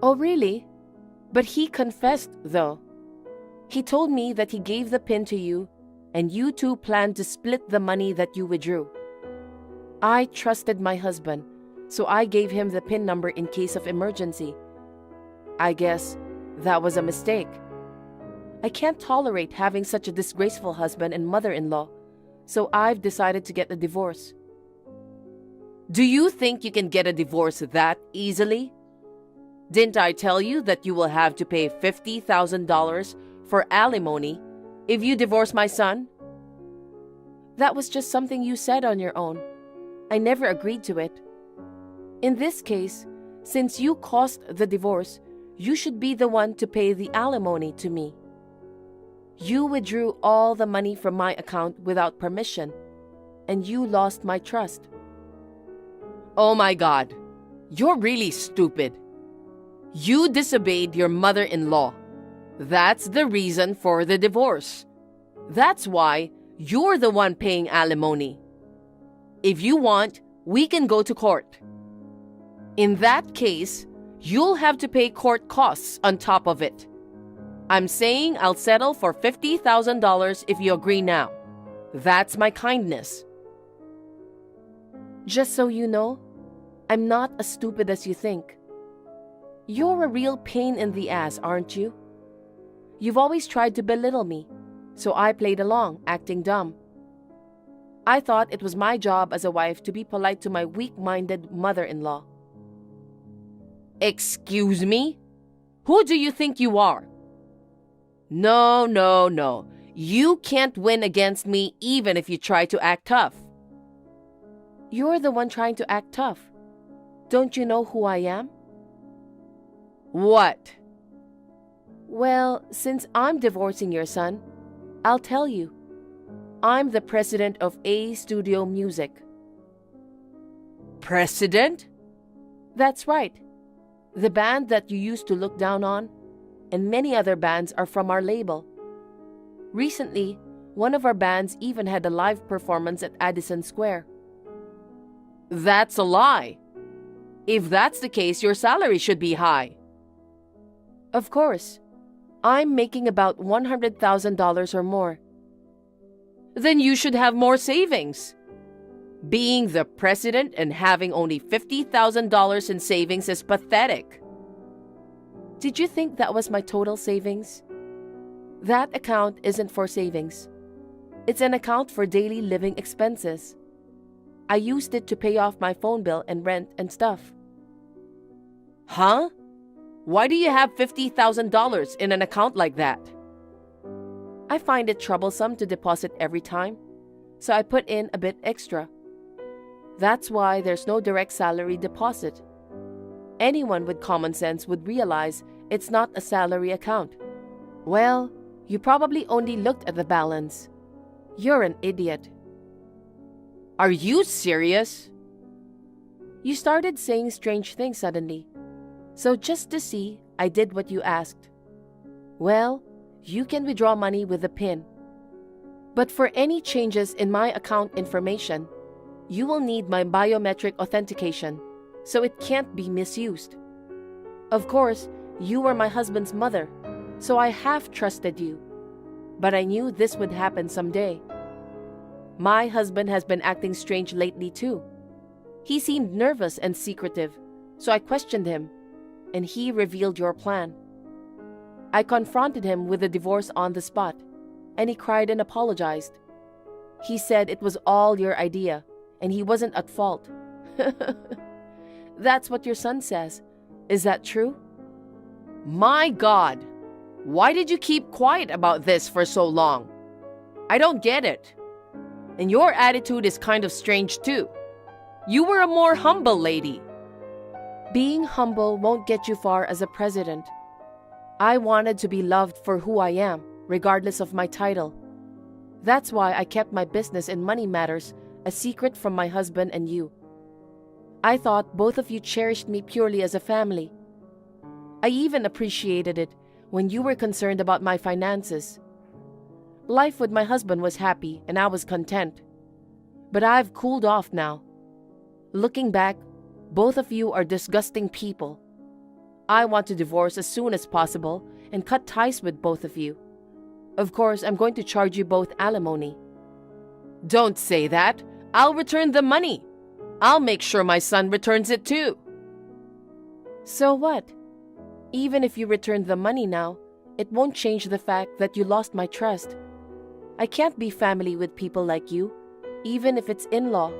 Oh, really? But he confessed, though. He told me that he gave the PIN to you, and you two planned to split the money that you withdrew. I trusted my husband, so I gave him the PIN number in case of emergency. I guess that was a mistake. I can't tolerate having such a disgraceful husband and mother-in-law, so I've decided to get a divorce. Do you think you can get a divorce that easily? Didn't I tell you that you will have to pay $50,000 for alimony if you divorce my son? That was just something you said on your own. I never agreed to it. In this case, since you caused the divorce, you should be the one to pay the alimony to me. You withdrew all the money from my account without permission, and you lost my trust. Oh my God, you're really stupid. You disobeyed your mother-in-law. That's the reason for the divorce. That's why you're the one paying alimony. If you want, we can go to court. In that case, you'll have to pay court costs on top of it. I'm saying I'll settle for $50,000 if you agree now. That's my kindness. Just so you know, I'm not as stupid as you think. You're a real pain in the ass, aren't you? You've always tried to belittle me, so I played along, acting dumb. I thought it was my job as a wife to be polite to my weak-minded mother-in-law. Excuse me? Who do you think you are? No, no, no. You can't win against me even if you try to act tough. You're the one trying to act tough. Don't you know who I am? What? Well, since I'm divorcing your son, I'll tell you. I'm the president of A Studio Music. President? That's right. The band that you used to look down on, and many other bands are from our label. Recently, one of our bands even had a live performance at Addison Square. That's a lie. If that's the case, your salary should be high. Of course. I'm making about $100,000 or more. Then you should have more savings. Being the president and having only $50,000 in savings is pathetic. Did you think that was my total savings? That account isn't for savings. It's an account for daily living expenses. I used it to pay off my phone bill and rent and stuff. Huh? Why do you have $50,000 in an account like that? I find it troublesome to deposit every time, so I put in a bit extra. That's why there's no direct salary deposit. Anyone with common sense would realize it's not a salary account. Well, you probably only looked at the balance. You're an idiot. Are you serious? You started saying strange things suddenly. So just to see, I did what you asked. Well, you can withdraw money with a PIN. But for any changes in my account information, you will need my biometric authentication, so it can't be misused. Of course, you were my husband's mother, so I half trusted you. But I knew this would happen someday. My husband has been acting strange lately too. He seemed nervous and secretive, so I questioned him, and he revealed your plan. I confronted him with the divorce on the spot, and he cried and apologized. He said it was all your idea, and he wasn't at fault. That's what your son says. Is that true? My God! Why did you keep quiet about this for so long? I don't get it. And your attitude is kind of strange too. You were a more humble lady. Being humble won't get you far as a president. I wanted to be loved for who I am, regardless of my title. That's why I kept my business and money matters a secret from my husband and you. I thought both of you cherished me purely as a family. I even appreciated it when you were concerned about my finances. Life with my husband was happy and I was content. But I've cooled off now. Looking back, both of you are disgusting people. I want to divorce as soon as possible and cut ties with both of you. Of course, I'm going to charge you both alimony. Don't say that. I'll return the money. I'll make sure my son returns it too. So what? Even if you return the money now, it won't change the fact that you lost my trust. I can't be family with people like you, even if it's in-law.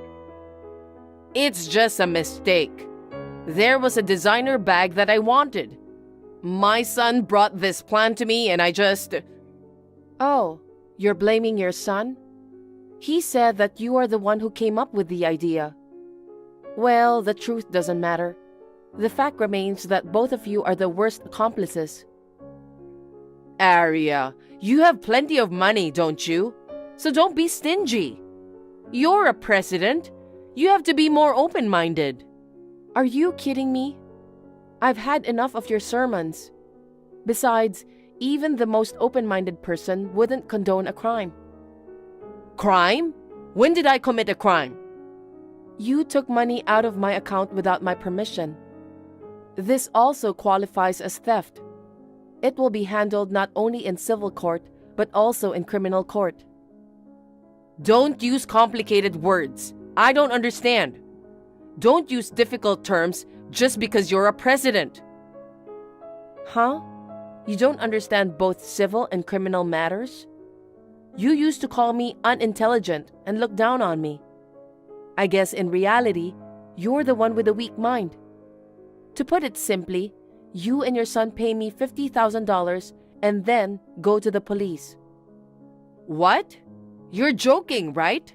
It's just a mistake. There was a designer bag that I wanted. My son brought this plan to me and I just... Oh, you're blaming your son? He said that you are the one who came up with the idea. Well, the truth doesn't matter. The fact remains that both of you are the worst accomplices. Aria, you have plenty of money, don't you? So don't be stingy. You're a president. You have to be more open-minded. Are you kidding me? I've had enough of your sermons. Besides, even the most open-minded person wouldn't condone a crime. Crime? When did I commit a crime? You took money out of my account without my permission. This also qualifies as theft. It will be handled not only in civil court, but also in criminal court. Don't use complicated words. I don't understand. Don't use difficult terms just because you're a president. Huh? You don't understand both civil and criminal matters? You used to call me unintelligent and look down on me. I guess in reality, you're the one with a weak mind. To put it simply, you and your son pay me $50,000 and then go to the police. What? You're joking, right?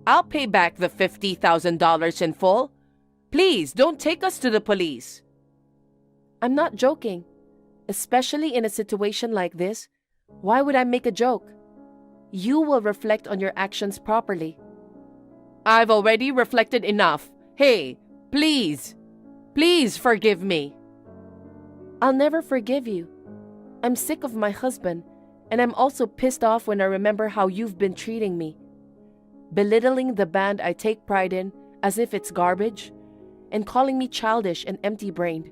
I'll pay back the $50,000 in full. Please don't take us to the police. I'm not joking. Especially in a situation like this, why would I make a joke? You will reflect on your actions properly. I've already reflected enough. Hey, please forgive me. I'll never forgive you. I'm sick of my husband, and I'm also pissed off when I remember how you've been treating me. Belittling the band I take pride in as if it's garbage, and calling me childish and empty-brained.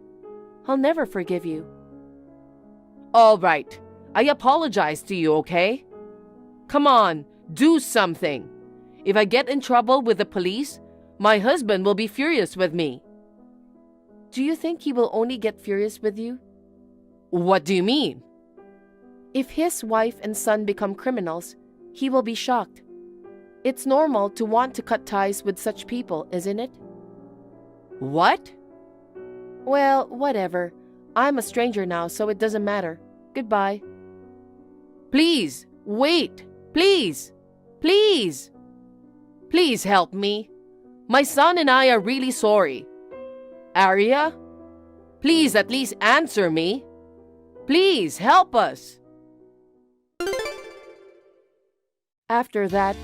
I'll never forgive you. All right, I apologize to you, okay? Come on, do something. If I get in trouble with the police, my husband will be furious with me. Do you think he will only get furious with you? What do you mean? If his wife and son become criminals, he will be shocked. It's normal to want to cut ties with such people, isn't it? What? Well, whatever. I'm a stranger now, so it doesn't matter. Goodbye. Please, wait. Please. Please. Please help me. My son and I are really sorry. Arya? Please at least answer me. Please help us. After that,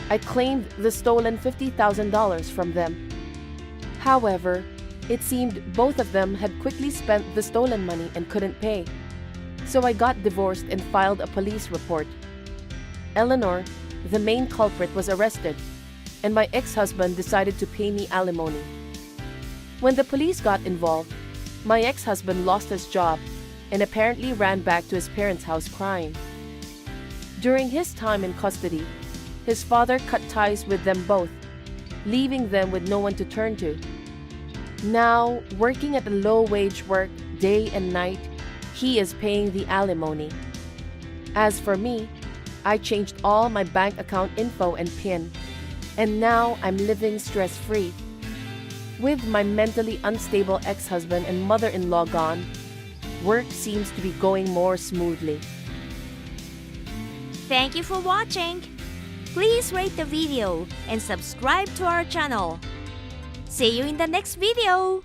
I claimed the stolen $50,000 from them. However, it seemed both of them had quickly spent the stolen money and couldn't pay. So I got divorced and filed a police report. Eleanor, the main culprit, was arrested, and my ex-husband decided to pay me alimony. When the police got involved, my ex-husband lost his job and apparently ran back to his parents' house crying. During his time in custody, his father cut ties with them both, leaving them with no one to turn to. Now, working at a low-wage work day and night, he is paying the alimony. As for me, I changed all my bank account info and PIN, and now I'm living stress-free. With my mentally unstable ex-husband and mother-in-law gone, work seems to be going more smoothly. Thank you for watching. Please rate the video and subscribe to our channel. See you in the next video.